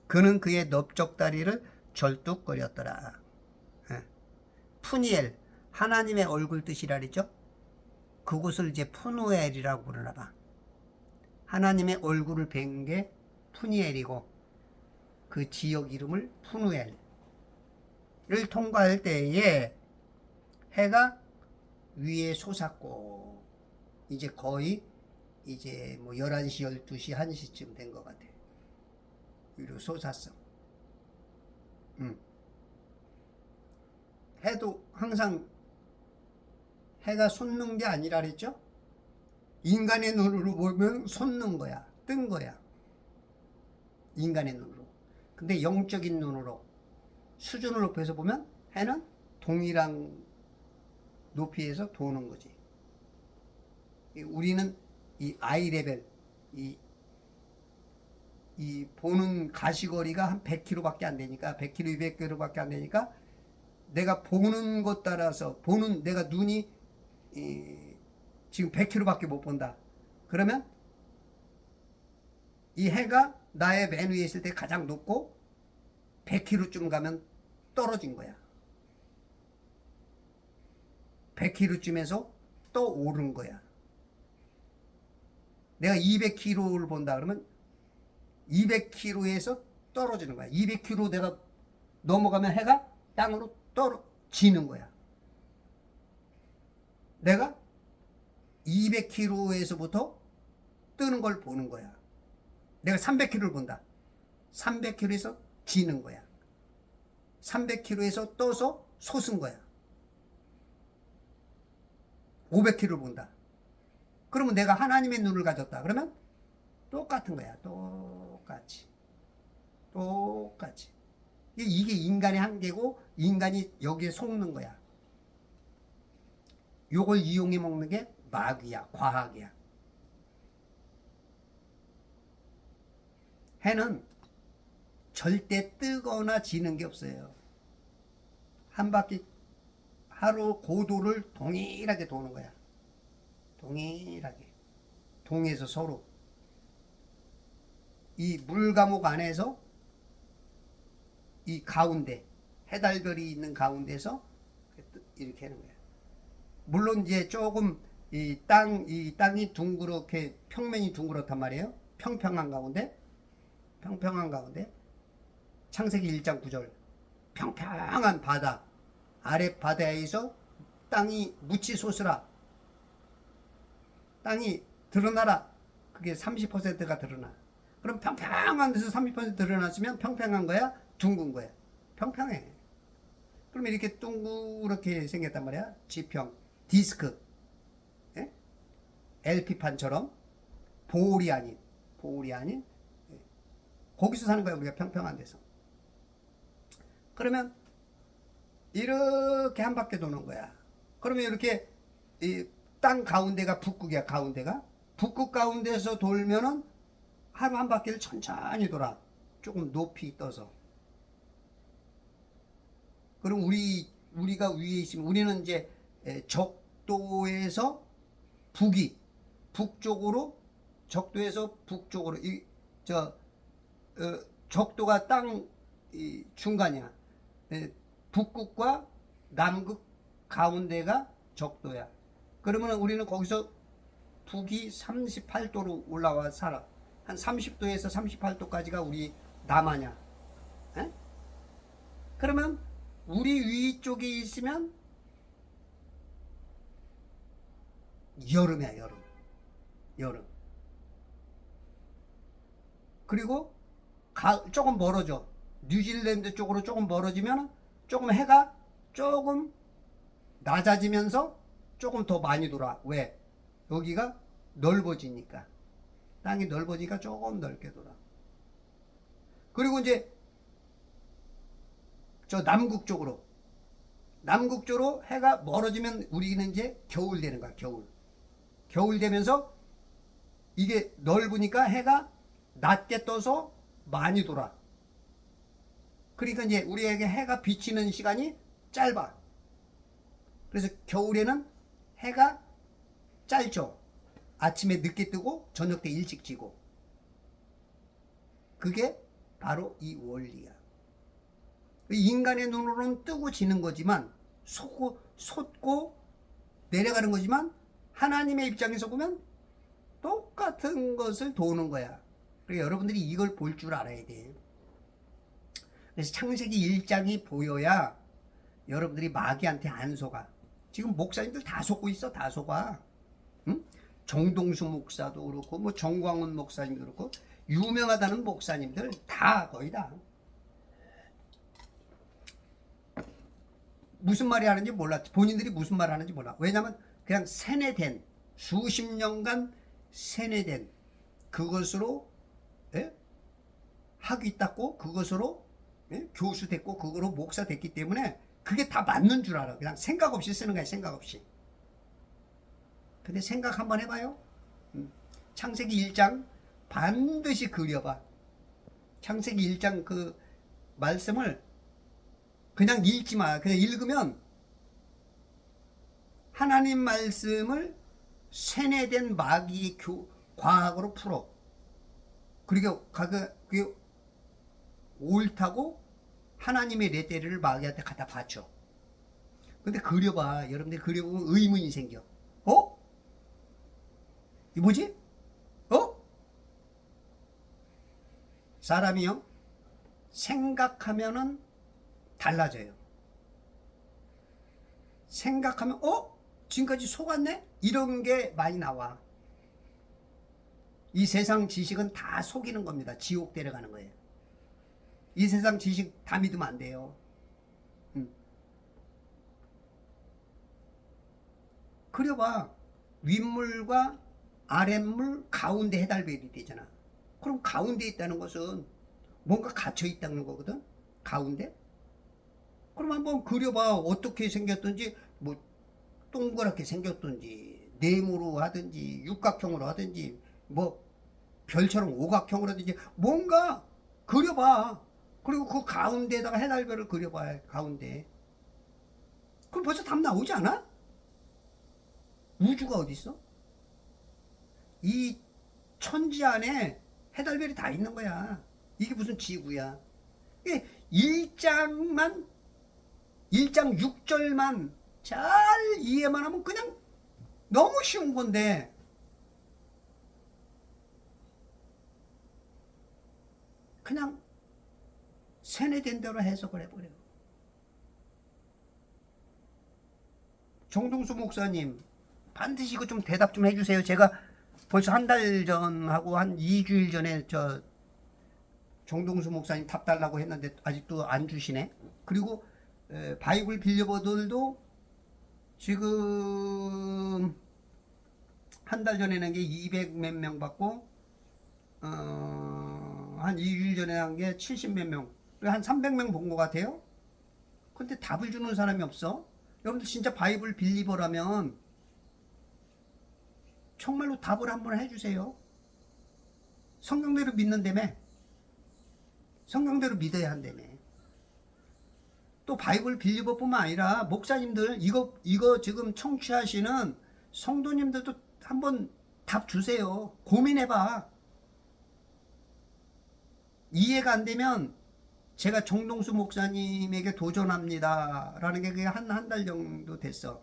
그는 그의 넓적다리를 절뚝거렸더라. 푸니엘, 하나님의 얼굴 뜻이라 그랬죠? 그곳을 이제 푸누엘이라고 부르나 봐. 하나님의 얼굴을 뵌 게 푸니엘이고 그 지역 이름을 푸누엘을 통과할 때에 해가 위에 솟았고 이제 거의 이제 뭐 11시, 12시, 1시쯤 된 것 같아. 위로 솟았어. 해도 항상 해가 솟는 게 아니라 그랬죠? 인간의 눈으로 보면 솟는 거야. 뜬 거야. 인간의 눈으로. 근데 영적인 눈으로 수준을 높여서 보면 해는 동일한 높이에서 도는 거지. 우리는 이 아이 레벨, 이 보는 가시거리가 한 100km밖에 안 되니까 100km, 200km밖에 안 되니까 내가 보는 것 따라서 내가 눈이 지금 100km밖에 못 본다. 그러면 이 해가 나의 맨 위에 있을 때 가장 높고 100km쯤 가면 떨어진 거야. 100km쯤에서 또 오른 거야. 내가 200km를 본다 그러면 200km에서 떨어지는 거야. 200km 내가 넘어가면 해가 땅으로 떨어지는 거야. 내가 200km에서부터 뜨는 걸 보는 거야. 내가 300km를 본다. 300km에서 지는 거야. 300km에서 떠서 솟은 거야. 500km를 본다. 그러면 내가 하나님의 눈을 가졌다. 그러면 똑같은 거야. 똑같이. 이게 인간의 한계고 인간이 여기에 속는 거야. 요걸 이용해 먹는 게 마귀야. 과학이야. 해는 절대 뜨거나 지는 게 없어요. 한 바퀴 하루 고도를 동일하게 도는 거야. 동일하게. 동에서 서로. 이 물감옥 안에서 이 가운데 해달별이 있는 가운데서 이렇게 하는 거야. 물론 이제 조금 이 땅이 둥그렇게 평면이 둥그렇단 말이에요. 평평한 가운데 창세기 1장 9절 평평한 바다 아래 바다에서 땅이 묻히 솟으라. 땅이 드러나라. 그게 30%가 드러나. 그럼 평평한 데서 30% 드러났으면 평평한 거야? 둥근 거야? 평평해. 그럼 이렇게 둥그렇게 생겼단 말이야. 지평, 디스크, 예? LP판처럼 볼이 아닌 예. 거기서 사는 거야. 우리가 평평한 데서. 그러면 이렇게 한 바퀴 도는 거야. 그러면 이렇게 이 땅 가운데가 북극이야. 가운데가 북극 가운데서 돌면은 하루 한 바퀴를 천천히 돌아. 조금 높이 떠서. 그럼 우리가 위에 있으면 우리는 이제 적도에서 북쪽으로 적도에서 북쪽으로 적도가 땅 중간이야. 북극과 남극 가운데가 적도야. 그러면 우리는 거기서 북이 38도로 올라와 살아. 한 30도에서 38도까지가 우리 남하냐. 에? 그러면 우리 위쪽에 있으면 여름이야. 여름. 그리고 조금 멀어져. 뉴질랜드 쪽으로 조금 멀어지면 조금 해가 조금 낮아지면서 조금 더 많이 돌아. 왜? 여기가 넓어지니까. 땅이 넓어지니까 조금 넓게 돌아. 그리고 이제 저 남극 쪽으로 해가 멀어지면 우리는 이제 겨울 되는 거야. 겨울 되면서 이게 넓으니까 해가 낮게 떠서 많이 돌아. 그러니까 이제 우리에게 해가 비치는 시간이 짧아. 그래서 겨울에는 해가 짧죠. 아침에 늦게 뜨고 저녁 때 일찍 지고. 그게 바로 이 원리야. 인간의 눈으로는 뜨고 지는 거지만 솟고 내려가는 거지만 하나님의 입장에서 보면 똑같은 것을 도는 거야. 그러니까 여러분들이 이걸 볼 줄 알아야 돼. 그래서 창세기 1장이 보여야 여러분들이 마귀한테 안 속아. 지금 목사님들 다 속고 있어. 다 속아. 응? 정동수 목사도 그렇고 뭐 정광훈 목사님도 그렇고 유명하다는 목사님들 다 거의 다 무슨 말이 하는지 몰라. 본인들이 무슨 말 하는지 몰라. 왜냐면 그냥 세뇌된 수십 년간 세뇌된 그것으로 학위 땄고 그것으로 교수 됐고 그거로 목사 됐기 때문에 그게 다 맞는 줄 알아. 그냥 생각 없이 쓰는 거야. 생각 없이. 근데 생각 한번 해봐요. 창세기 1장 반드시 그려봐. 창세기 1장 그 말씀을 그냥 읽지 마. 그냥 읽으면 하나님 말씀을 세뇌된 마귀의 과학으로 풀어. 그리고 그게 옳다고 하나님의 레테리를 마귀한테 갖다 바쳐. 근데 그려봐. 여러분들 그려보면 의문이 생겨. 이 뭐지? 사람이요 생각하면은 달라져요. 생각하면 지금까지 속았네? 이런 게 많이 나와. 이 세상 지식은 다 속이는 겁니다. 지옥 데려가는 거예요. 이 세상 지식 다 믿으면 안 돼요. 그려봐. 윗물과 아랫물 가운데 해달별이 되잖아. 그럼 가운데 있다는 것은 뭔가 갇혀 있다는 거거든. 가운데. 그럼 한번 그려봐. 어떻게 생겼든지 뭐 동그랗게 생겼든지 네모로 하든지 육각형으로 하든지 뭐 별처럼 오각형으로 하든지 뭔가 그려봐. 그리고 그 가운데에다가 해달별을 그려봐. 가운데. 그럼 벌써 답 나오지 않아? 우주가 어디 있어? 이 천지 안에 해달별이 다 있는 거야. 이게 무슨 지구야. 1장 6절만 잘 이해만 하면 그냥 너무 쉬운 건데 그냥 세뇌된 대로 해석을 해버려요. 정동수 목사님 반드시 이거 좀 대답 좀 해주세요. 제가 벌써 한 달 전하고 한 2주일 전에 저 정동수 목사님 답 달라고 했는데 아직도 안 주시네. 그리고 바이블 빌려버들도 지금 한 달 전에 낸 게 200 몇 명 받고 한 2주일 전에 한 게 70 몇 명, 한 300명 본 것 같아요. 근데 답을 주는 사람이 없어. 여러분들 진짜 바이블 빌리버라면 정말로 답을 한번 해주세요. 성경대로 믿는다며. 성경대로 믿어야 한다며. 또 바이블 빌리버뿐만 아니라 목사님들 이거 지금 청취하시는 성도님들도 한번 답 주세요. 고민해봐. 이해가 안 되면 제가 정동수 목사님에게 도전합니다 라는 게 그게 한 달 정도 됐어.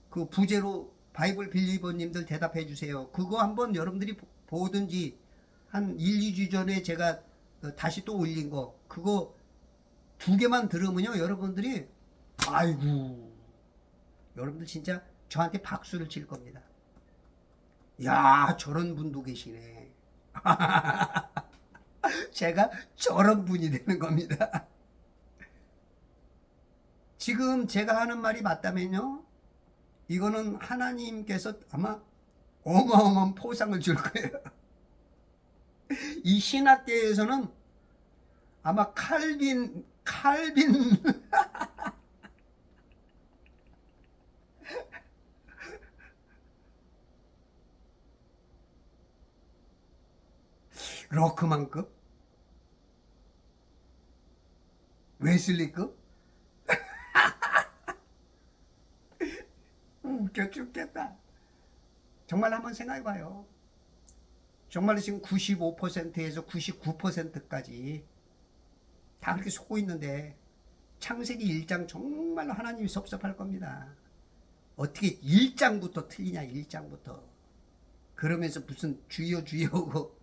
그 부제로 바이블 빌리버님들 대답해 주세요. 그거 한번 여러분들이 보든지 한 1, 2주 전에 제가 다시 또 올린 거 그거 2개만 들으면요 여러분들이 아이고 여러분들 진짜 저한테 박수를 칠 겁니다. 야 저런 분도 계시네. 제가 저런 분이 되는 겁니다. 지금 제가 하는 말이 맞다면요 이거는 하나님께서 아마 어마어마한 포상을 줄 거예요. 이 신학계에서는 아마 칼빈 러크만급, 웨슬리급, 웃겨 죽겠다. 정말 한번 생각해봐요. 정말 지금 95%에서 99%까지 다 그렇게 속고 있는데 창세기 1장 정말로 하나님이 섭섭할 겁니다. 어떻게 1장부터 틀리냐, 1장부터. 그러면서 무슨 주여 주여고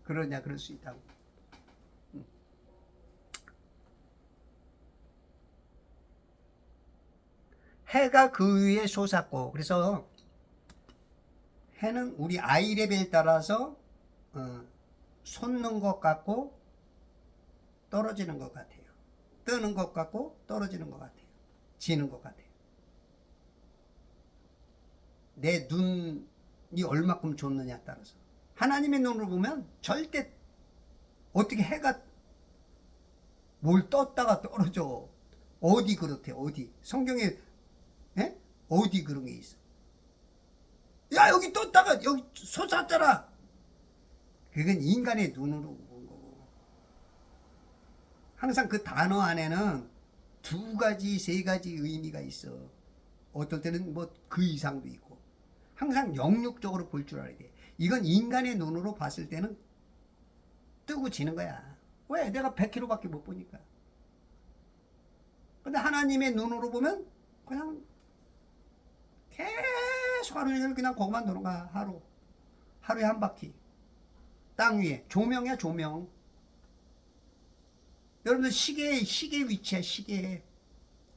그러냐, 그럴 수 있다고. 해가 그 위에 솟았고, 그래서 해는 우리 아이 레벨 따라서 솟는 것 같고 떨어지는 것 같아요. 뜨는 것 같고 떨어지는 것 같아요. 지는 것 같아요. 내 눈이 얼마큼 좋느냐에 따라서. 하나님의 눈으로 보면 절대 어떻게 해가 뭘 떴다가 떨어져. 어디 그렇대, 어디. 성경에 어디 그런 게 있어. 야, 여기 떴다가 여기 솟았잖아. 그건 인간의 눈으로 본 거고. 항상 그 단어 안에는 2가지, 3가지 의미가 있어. 어떨 때는 뭐 그 이상도 있고. 항상 영육적으로 볼 줄 알아야 돼. 이건 인간의 눈으로 봤을 때는 뜨고 지는 거야. 왜? 내가 100km밖에 못 보니까. 근데 하나님의 눈으로 보면 그냥 계속 하루 종일 그냥 거기만 도는 거야. 하루에 한 바퀴. 땅 위에. 조명이야, 조명. 여러분들 시계 위치야, 시계.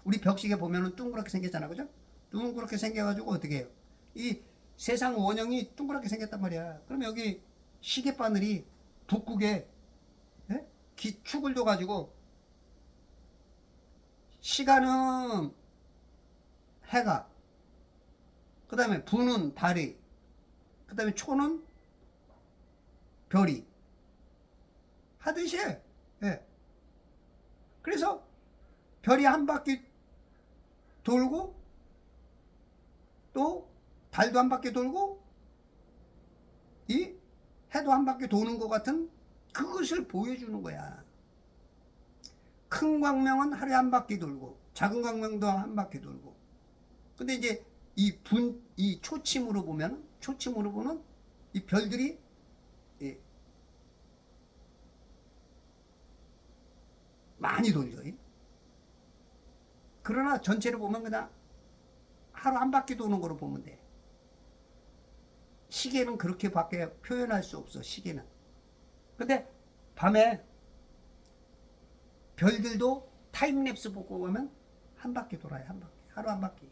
우리 벽시계 보면은 둥그렇게 생겼잖아, 그죠? 둥그렇게 생겨가지고 어떻게 해요? 이 세상 원형이 둥그렇게 생겼단 말이야. 그럼 여기 시계바늘이 북극에 축을 둬가지고 시간은 해가, 그 다음에 부는 달이, 그 다음에 초는 별이 하듯이 해. 예. 그래서 별이 한 바퀴 돌고 또 달도 한 바퀴 돌고 이 해도 한 바퀴 도는 것 같은 그것을 보여주는 거야. 큰 광명은 하루에 한 바퀴 돌고 작은 광명도 한 바퀴 돌고. 근데 이제 이 초침으로 보면 이 별들이 많이 돌죠. 그러나 전체를 보면 그냥 하루 한 바퀴 도는 거로 보면 돼. 시계는 그렇게밖에 표현할 수 없어, 시계는. 근데 밤에 별들도 타임랩스 보고 보면 한 바퀴 돌아요, 한 바퀴. 하루 한 바퀴.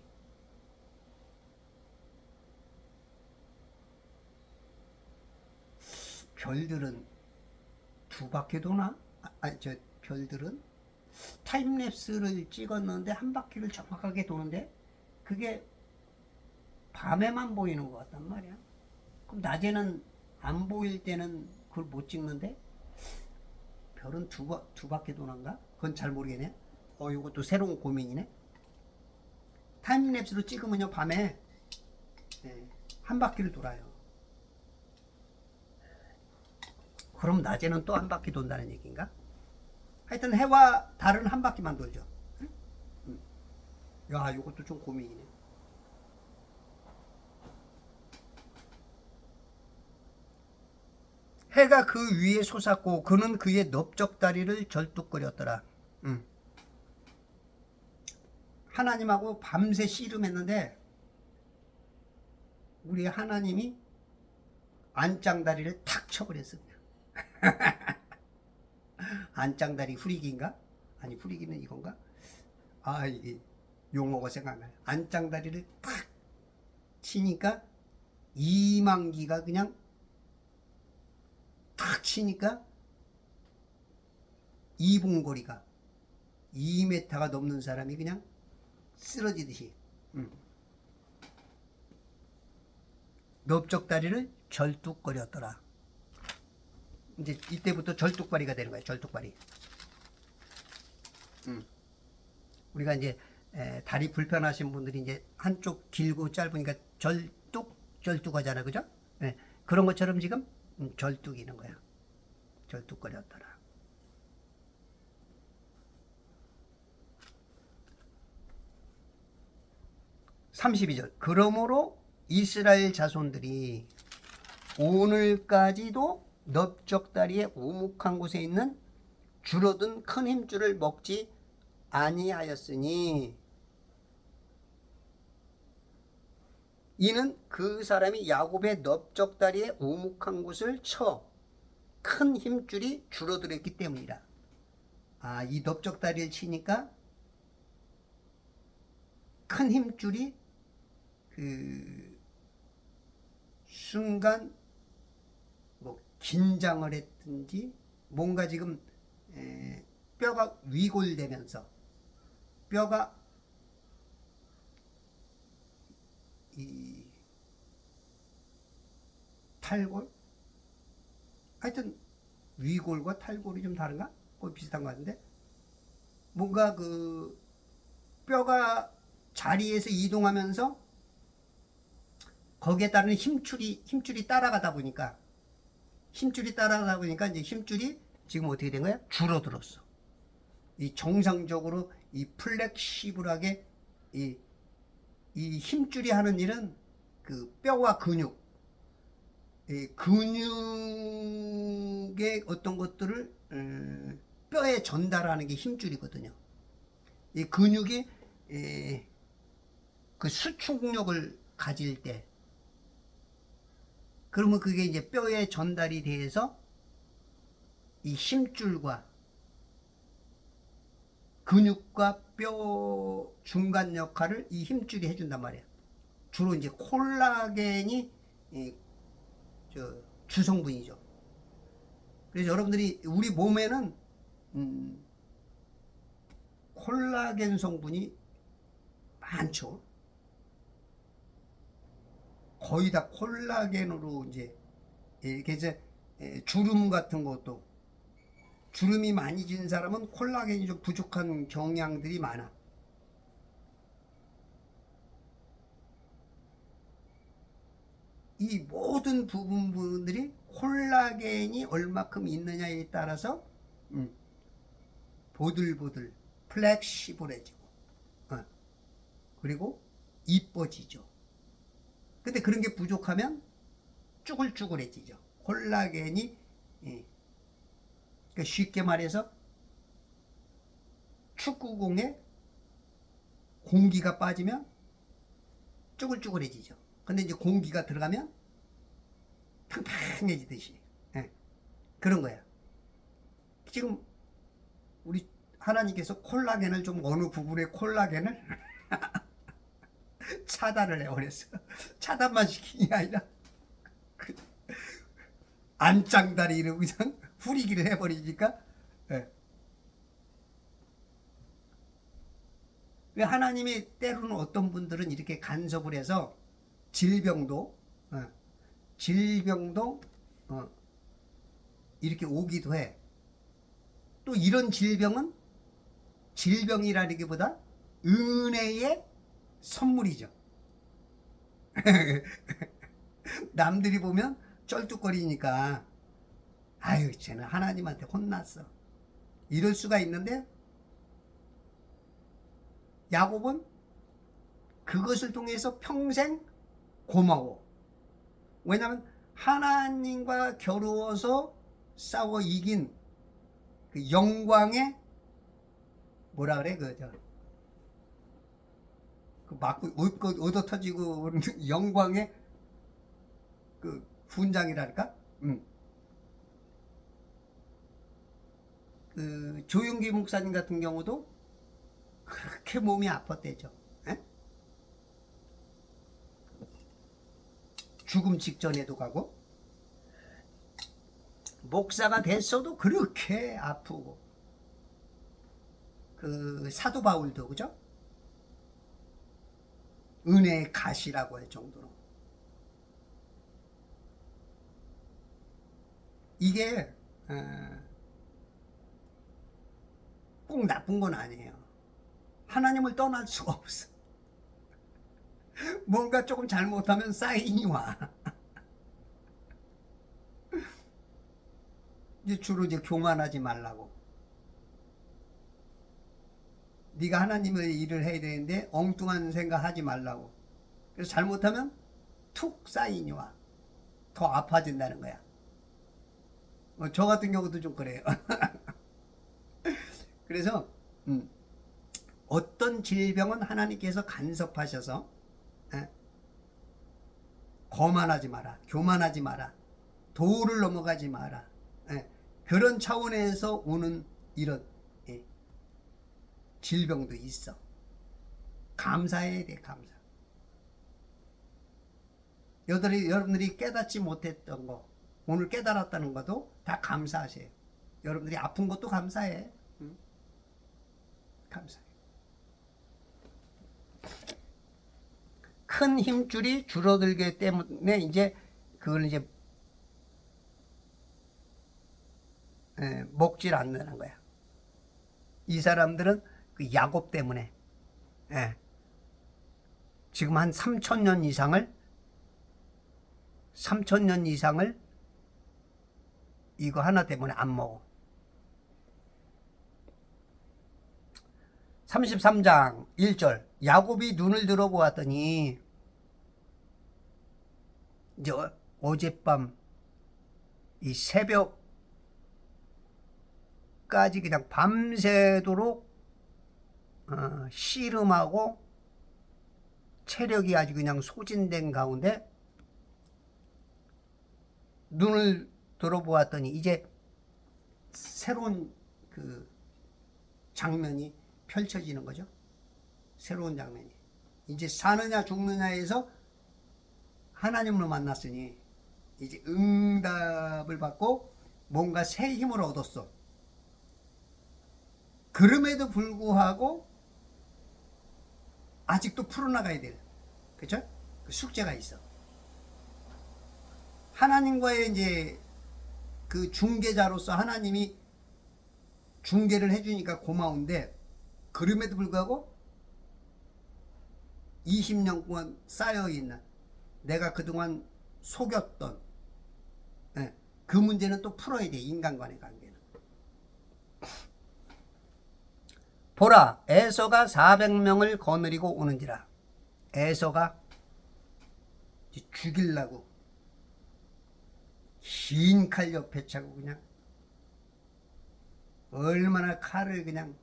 별들은 2바퀴 도나? 별들은 타임랩스를 찍었는데 한 바퀴를 정확하게 도는데 그게 밤에만 보이는 것 같단 말이야. 그럼 낮에는 안 보일 때는 그걸 못 찍는데 별은 두 바퀴 도는가? 그건 잘 모르겠네. 이것도 새로운 고민이네. 타임랩스로 찍으면요, 밤에 한 바퀴를 돌아요. 그럼 낮에는 또 한 바퀴 돈다는 얘기인가? 하여튼 해와 달은 한 바퀴만 돌죠. 야, 이것도 좀 고민이네. 해가 그 위에 솟았고 그는 그의 넓적다리를 절뚝거렸더라. 하나님하고 밤새 씨름했는데 우리 하나님이 안짱다리를 탁 쳐버렸습니다. 안짱다리 후리기인가? 아니, 후리기는 이건가? 이게 용어가 생각나요. 안짱다리를 탁 치니까 이만기가 그냥 탁 치니까 이봉거리가 2m가 넘는 사람이 그냥 쓰러지듯이 넓적다리를 절뚝거렸더라. 이제 이때부터 절뚝발이가 되는 거예요. 절뚝발이. 우리가 이제 다리 불편하신 분들이 이제 한쪽 길고 짧으니까 절뚝 하잖아, 그죠? 예, 그런 것처럼 지금 절뚝이는 거야. 절뚝거렸더라. 32절. 그러므로 이스라엘 자손들이 오늘까지도 넓적다리의 오목한 곳에 있는 줄어든 큰 힘줄을 먹지 아니하였으니 이는 그 사람이 야곱의 넓적다리의 오목한 곳을 쳐 큰 힘줄이 줄어들었기 때문이라. 이 넓적다리를 치니까 큰 힘줄이 순간 뭐 긴장을 했든지 뭔가 지금 뼈가 위골되면서 뼈가 이 탈골? 하여튼 위골과 탈골이 좀 다른가? 거의 비슷한 것 같은데 뭔가 그 뼈가 자리에서 이동하면서 거기에 따른 힘줄이 따라가다 보니까 이제 힘줄이 지금 어떻게 된 거야? 줄어들었어. 이 정상적으로 이 플렉시블하게 이 힘줄이 하는 일은 그 뼈와 근육의 어떤 것들을 뼈에 전달하는 게 힘줄이거든요. 이 근육이 그 수축력을 가질 때 그러면 그게 이제 뼈에 전달이 돼서 이 힘줄과 근육과 뼈 중간 역할을 이 힘줄이 해준단 말이에요. 주로 이제 콜라겐이 주성분이죠. 그래서 여러분들이 우리 몸에는 콜라겐 성분이 많죠. 거의 다 콜라겐으로 이제 이렇게 이제 주름 같은 것도 주름이 많이 진 사람은 콜라겐이 좀 부족한 경향들이 많아. 이 모든 부분들이 콜라겐이 얼마큼 있느냐에 따라서 보들보들 플렉시블해지고 그리고 이뻐지죠. 근데 그런 게 부족하면 쭈글쭈글해지죠. 콜라겐이 그러니까 쉽게 말해서 축구공에 공기가 빠지면 쭈글쭈글해지죠. 근데 이제 공기가 들어가면 팡팡해지듯이 그런 거야. 지금 우리 하나님께서 콜라겐을 좀 어느 부분의 콜라겐을 차단을 해버렸어. 차단만 시킨 게 아니라 안짱다리를 그냥 후리기를 해버리니까 왜 하나님이 때로는 어떤 분들은 이렇게 간섭을 해서 질병도 이렇게 오기도 해. 또 이런 질병은 질병이라기보다 은혜의 선물이죠. 남들이 보면 쩔뚝거리니까 아유 쟤는 하나님한테 혼났어 이럴 수가 있는데 야곱은 그것을 통해서 평생 고마워. 왜냐하면 하나님과 겨루어서 싸워 이긴 그 영광의 뭐라 그래 그 맞고 얻어 터지고 영광의 그 훈장이랄까? 그 조용기 목사님 같은 경우도 그렇게 몸이 아팠대죠. 죽음 직전에도 가고 목사가 됐어도 그렇게 아프고 그 사도 바울도 그죠? 은혜의 가시라고 할 정도로 이게 꼭 나쁜 건 아니에요. 하나님을 떠날 수가 없어. 뭔가 조금 잘못하면 사인이 와. 이제 주로 이제 교만하지 말라고. 네가 하나님의 일을 해야 되는데 엉뚱한 생각 하지 말라고. 그래서 잘못하면 툭 사인이 와. 더 아파진다는 거야. 저 같은 경우도 좀 그래요. 그래서 어떤 질병은 하나님께서 간섭하셔서 거만하지 마라, 교만하지 마라, 도를 넘어가지 마라, 그런 차원에서 오는 이런 질병도 있어. 감사해야 돼. 감사. 여러분들이 깨닫지 못했던 거 오늘 깨달았다는 것도 다 감사하세요. 여러분들이 아픈 것도 감사해. 감사해. 큰 힘줄이 줄어들기 때문에 이제 그걸 이제 먹질 않는 거야. 이 사람들은 그 야곱 때문에 지금 한 3,000년 이상을 이거 하나 때문에 안 먹어. 33장 1절 야곱이 눈을 들어보았더니 이제 어젯밤 이 새벽까지 그냥 밤새도록 씨름하고 체력이 아주 그냥 소진된 가운데 눈을 들어보았더니 이제 새로운 그 장면이 펼쳐지는 거죠. 새로운 장면이. 이제 사느냐 죽느냐에서 하나님을 만났으니 이제 응답을 받고 뭔가 새 힘을 얻었어. 그럼에도 불구하고 아직도 풀어나가야 될, 그죠? 그 숙제가 있어. 하나님과의 이제 그 중개자로서 하나님이 중개를 해주니까 고마운데, 그럼에도 불구하고 20년 동안 쌓여있는 내가 그동안 속였던 그 문제는 또 풀어야 돼. 인간과의 관계는. 보라, 에서가 400명을 거느리고 오는지라. 에서가 죽이려고 긴 칼 옆에 차고 그냥 얼마나 칼을 그냥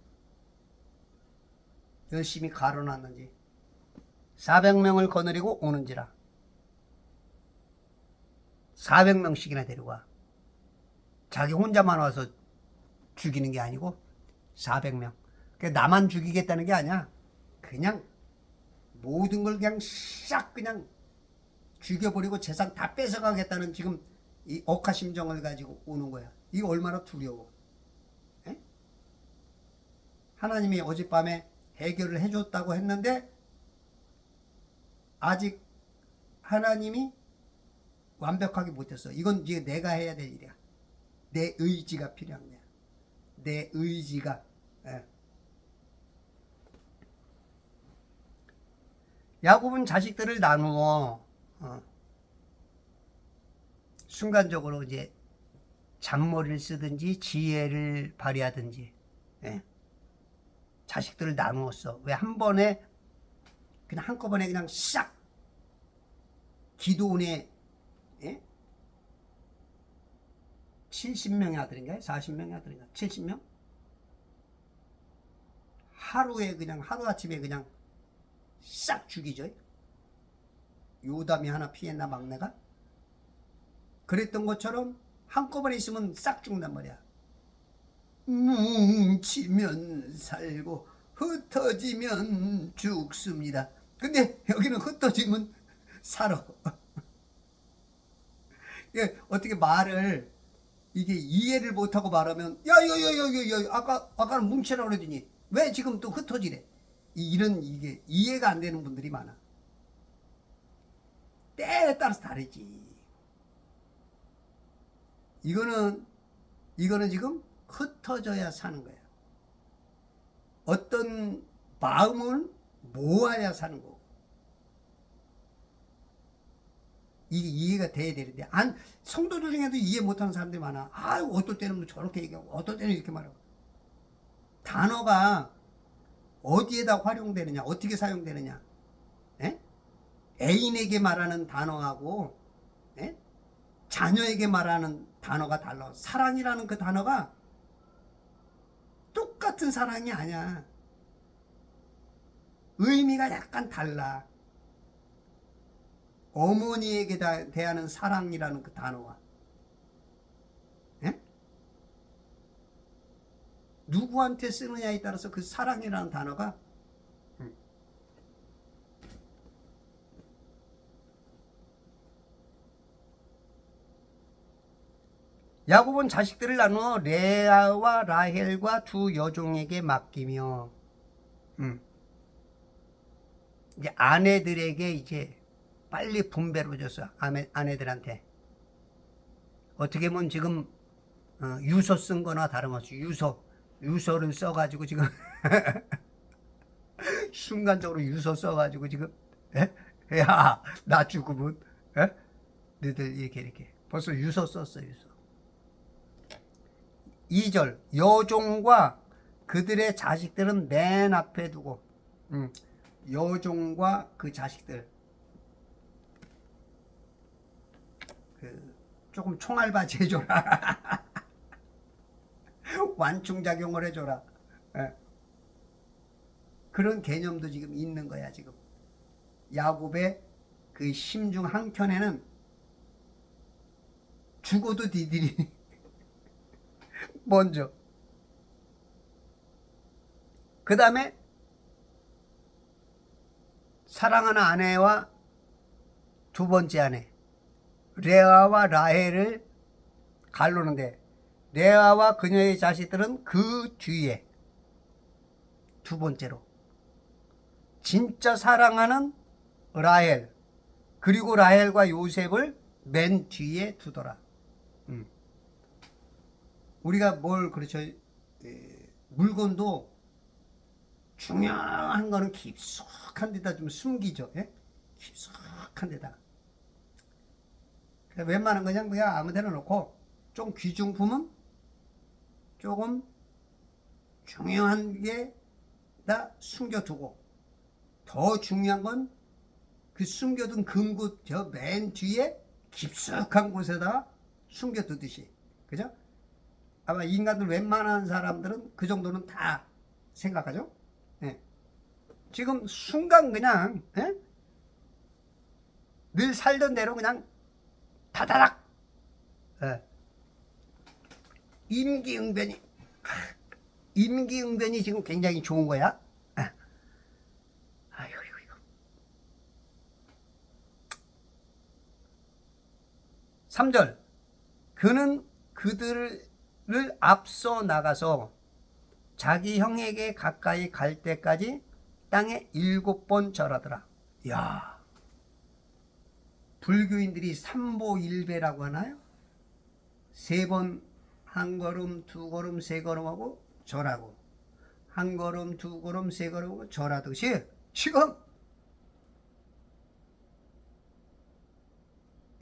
열심히 가로놨는지. 400명을 거느리고 오는지라. 400명씩이나 데려와. 자기 혼자만 와서 죽이는 게 아니고 400명. 그러니까 나만 죽이겠다는 게 아니야. 그냥 모든 걸 그냥 싹 그냥 죽여버리고 재산 다 뺏어가겠다는 지금 이 억하심정을 가지고 오는 거야. 이게 얼마나 두려워. 에? 하나님이 어젯밤에 해결을 해줬다고 했는데 아직 하나님이 완벽하게 못했어. 이건 이제 내가 해야 될 일이야. 내 의지가 필요한 거야. 내 의지가. 야곱은 자식들을 나누어 순간적으로 이제 잔머리를 쓰든지 지혜를 발휘하든지 자식들을 나누었어. 왜 한 번에 그냥 한꺼번에 그냥 싹 기도원에 70명의 아들인가요? 40명의 아들인가? 70명? 하루에 그냥 하루아침에 그냥 싹 죽이죠. 요담이 하나 피했나 막내가? 그랬던 것처럼 한꺼번에 있으면 싹 죽는단 말이야. 뭉치면 살고 흩어지면 죽습니다. 근데 여기는 흩어지면 살아. 어떻게 말을 이게 이해를 못하고 말하면 야야야야야 아까는 뭉치라고 그러더니 왜 지금 또 흩어지래? 이런 이게 이해가 안 되는 분들이 많아. 때에 따라서 다르지. 이거는 지금 흩어져야 사는 거예요. 어떤 마음을 모아야 사는 거고. 이게 이해가 돼야 되는데, 성도들 중에도 이해 못하는 사람들이 많아. 어떨 때는 뭐 저렇게 얘기하고, 어떨 때는 이렇게 말하고. 단어가 어디에다 활용되느냐, 어떻게 사용되느냐. 에? 애인에게 말하는 단어하고, 에? 자녀에게 말하는 단어가 달라. 사랑이라는 그 단어가 똑같은 사랑이 아니야. 의미가 약간 달라. 어머니에게 대하는 사랑이라는 그 단어와, 에? 누구한테 쓰느냐에 따라서 그 사랑이라는 단어가 야곱은 자식들을 나누어 레아와 라헬과 두 여종에게 맡기며 이제 아내들에게 이제 빨리 분배로 줬어. 아내들한테. 어떻게 보면 지금 유서 쓴 거나 다름없이 유서를 써가지고 지금 순간적으로 유서 써가지고 지금 야, 나 죽으면 너희들 이렇게 벌써 유서 썼어. 유서. 2절 여종과 그들의 자식들은 맨 앞에 두고 여종과 그 자식들 조금 총알바지 해줘라. 완충작용을 해줘라. 그런 개념도 지금 있는 거야. 지금 야곱의 그 심중 한켠에는 죽어도 니들이 먼저, 그 다음에 사랑하는 아내와 두 번째 아내 레아와 라헬을 가르는데, 레아와 그녀의 자식들은 그 뒤에 두 번째로 진짜 사랑하는 라헬, 그리고 라헬과 요셉을 맨 뒤에 두더라. 우리가 그렇죠. 물건도 중요한 거는 깊숙한 데다 좀 숨기죠. 예? 깊숙한 데다. 웬만한 그냥 아무 데나 놓고, 좀 귀중품은 조금 중요한 게다 숨겨두고, 더 중요한 건 그 숨겨둔 금고 저 맨 뒤에 깊숙한 곳에다 숨겨두듯이. 그죠? 아마 인간들 웬만한 사람들은 그 정도는 다 생각하죠. 예. 지금 순간 그냥 늘 살던 대로 그냥 다다닥 임기응변이 지금 굉장히 좋은 거야. 아이고. 3절 그는 그들을 앞서 나가서 자기 형에게 가까이 갈 때까지 땅에 7번 절하더라. 야, 불교인들이 삼보일배라고 하나요? 3번 한 걸음, 2걸음, 3걸음 하고 절하고, 한 걸음, 2걸음, 3걸음 하고 절하듯이 지금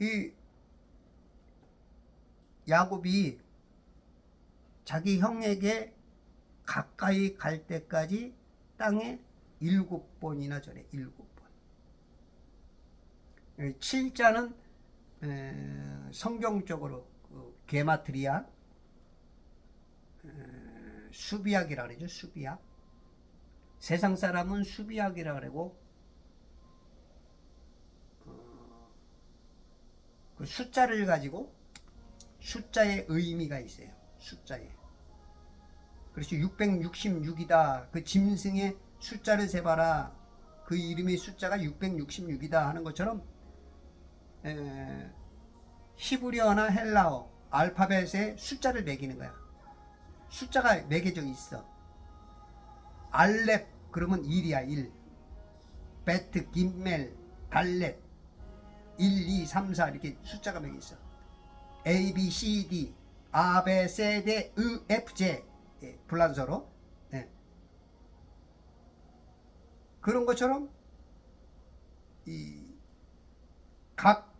이 야곱이 자기 형에게 가까이 갈 때까지 땅에 7번이나 절해. 7번. 7자는 성경적으로 게마트리아 수비약이라 그러죠. 수비약. 세상 사람은 수비약이라 그러고, 그 숫자를 가지고 숫자의 의미가 있어요. 숫자에. 그렇죠. 666이다. 그 짐승의 숫자를 세봐라. 그 이름의 숫자가 666이다 하는 것처럼 히브리어나 헬라어 알파벳에 숫자를 매기는 거야. 숫자가 매겨져 있어. 알렙 그러면 1이야. 1. 베트, 김멜, 달렛 1, 2, 3, 4 이렇게 숫자가 매겨 있어. A, B, C, D, A, B, C, D, E, F, G. 예, 불란서로. 예. 그런 것처럼 각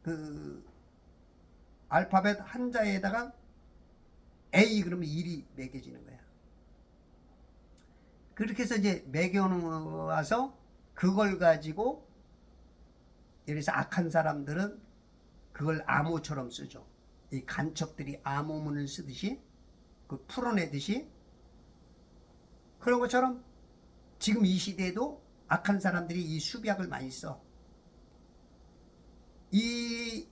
그 알파벳 한자에다가 A 그러면 1이 매겨지는 거야. 그렇게 해서 이제 매겨놓아서 그걸 가지고 예를 들어서 악한 사람들은 그걸 암호처럼 쓰죠. 이 간척들이 암호문을 쓰듯이 그 풀어내듯이 그런 것처럼 지금 이 시대에도 악한 사람들이 이 수비약을 많이 써. 이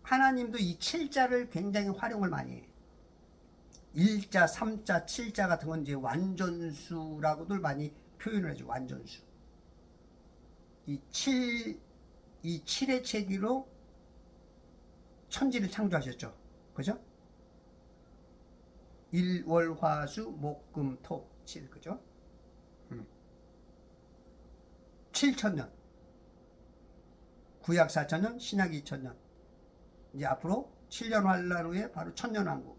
하나님도 이 7자를 굉장히 활용을 많이 해. 1자, 3자, 7자 같은 건 이제 완전수라고들 많이 표현을 해줘. 완전수. 이 7의 체기로 천지를 창조하셨죠. 그죠? 일월화수 목금토 7. 그죠? 7천년. 구약 4천년, 신약 2천년. 이제 앞으로 7년 환란 후에 바로 천년왕국.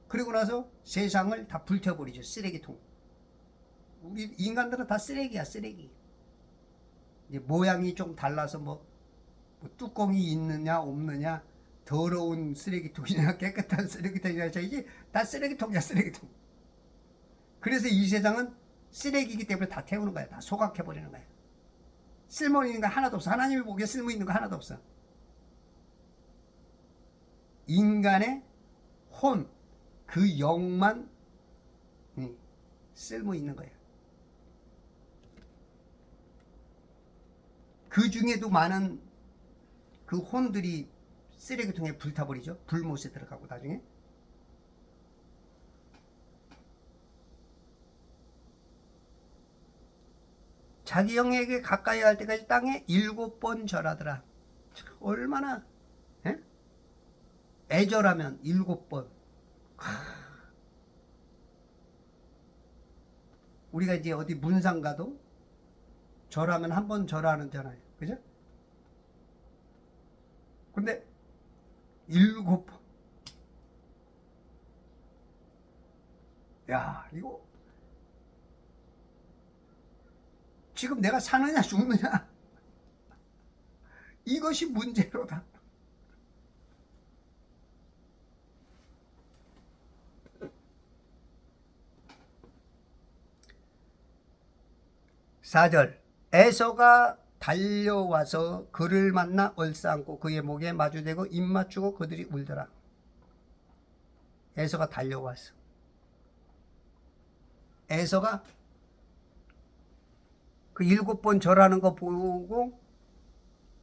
그리고 나서 세상을 다 불태워버리죠. 쓰레기통. 우리 인간들은 다 쓰레기야, 쓰레기. 이제 모양이 좀 달라서 뭐 뚜껑이 있느냐 없느냐, 더러운 쓰레기통이냐 깨끗한 쓰레기통이냐, 이게 다 쓰레기통이야, 쓰레기통. 그래서 이 세상은 쓰레기이기 때문에 다 태우는 거야. 다 소각해버리는 거야. 쓸모 있는 거 하나도 없어. 하나님이 보기에 쓸모 있는 거 하나도 없어. 인간의 혼, 그 영만 쓸모 있는 거예요. 그 중에도 많은 그 혼들이 쓰레기통에 불타버리죠. 불못에 들어가고 나중에. 자기 형에게 가까이 할 때까지 땅에 7번 절하더라. 얼마나 애절하면 7번. 우리가 이제 어디 문상 가도 절하면 한 번 절하는잖아요. 그죠? 근데 7번. 야, 이거 지금 내가 사느냐 죽느냐 이것이 문제로다. 사절 에서가 달려와서 그를 만나 얼싸안고 그의 목에 마주대고 입 맞추고 그들이 울더라. 에서가 달려왔어. 에서가 그 7번 절하는 거 보고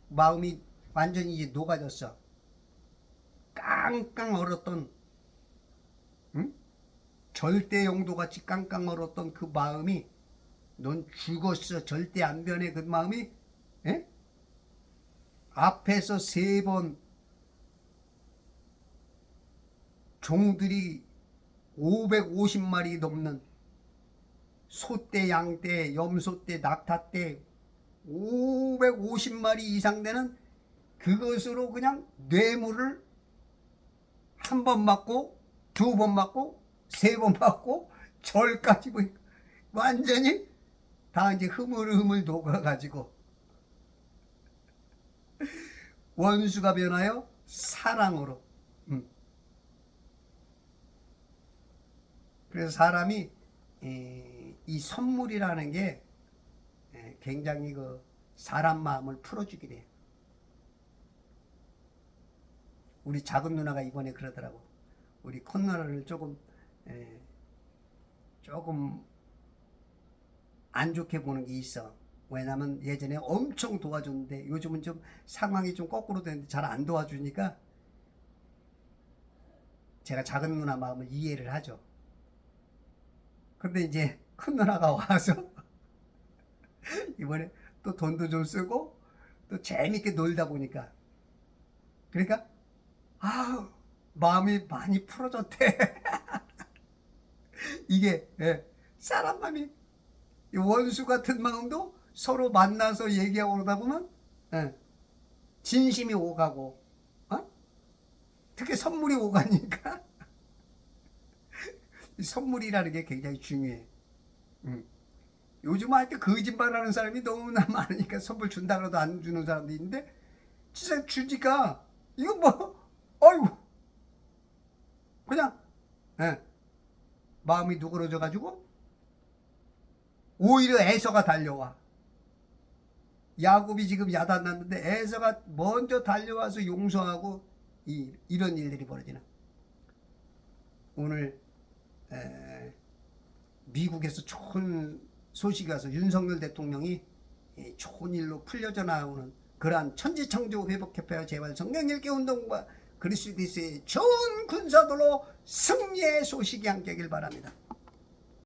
마음이 완전히 이제 녹아졌어. 깡깡 얼었던, 절대 용도같이 깡깡 얼었던 그 마음이, 넌 죽었어, 절대 안 변해, 그 마음이 앞에서 3번 종들이 550마리 넘는 소떼, 양떼, 염소떼, 낙타떼 550마리 이상 되는 그것으로 그냥 뇌물을 1번 맞고 2번 맞고 3번 맞고 절까지 완전히 다 이제 흐물흐물 녹아가지고 원수가 변하여 사랑으로. 그래서 사람이 이 선물이라는 게 굉장히 그 사람 마음을 풀어주게 돼요. 우리 작은 누나가 이번에 그러더라고. 우리 큰 누나를 조금 안 좋게 보는 게 있어. 왜냐면 예전에 엄청 도와줬는데 요즘은 좀 상황이 좀 거꾸로 되는데 잘 안 도와주니까 제가 작은 누나 마음을 이해를 하죠. 근데 이제 큰 누나가 와서 이번에 또 돈도 좀 쓰고 또 재밌게 놀다 보니까 그러니까 마음이 많이 풀어졌대. 이게 사람 마음이 원수 같은 마음도 서로 만나서 얘기하고 그러다 보면 진심이 오가고, 특히 선물이 오가니까 선물이라는 게 굉장히 중요해. 요즘 할때 거짓말하는 사람이 너무나 많으니까 선물 준다 그래도 안 주는 사람도 있는데, 진짜 주니까 이거 뭐, 아이고, 그냥 마음이 누그러져 가지고 오히려 에서가 달려와. 야곱이 지금 야단 났는데 에서가 먼저 달려와서 용서하고 이런 일들이 벌어지는. 오늘 미국에서 좋은 소식이 와서 윤석열 대통령이 좋은 일로 풀려져 나오는 그러한 천지창조 회복협회와 재활 성경 읽기 운동과 그리스도의 좋은 군사들로 승리의 소식이 함께하길 바랍니다.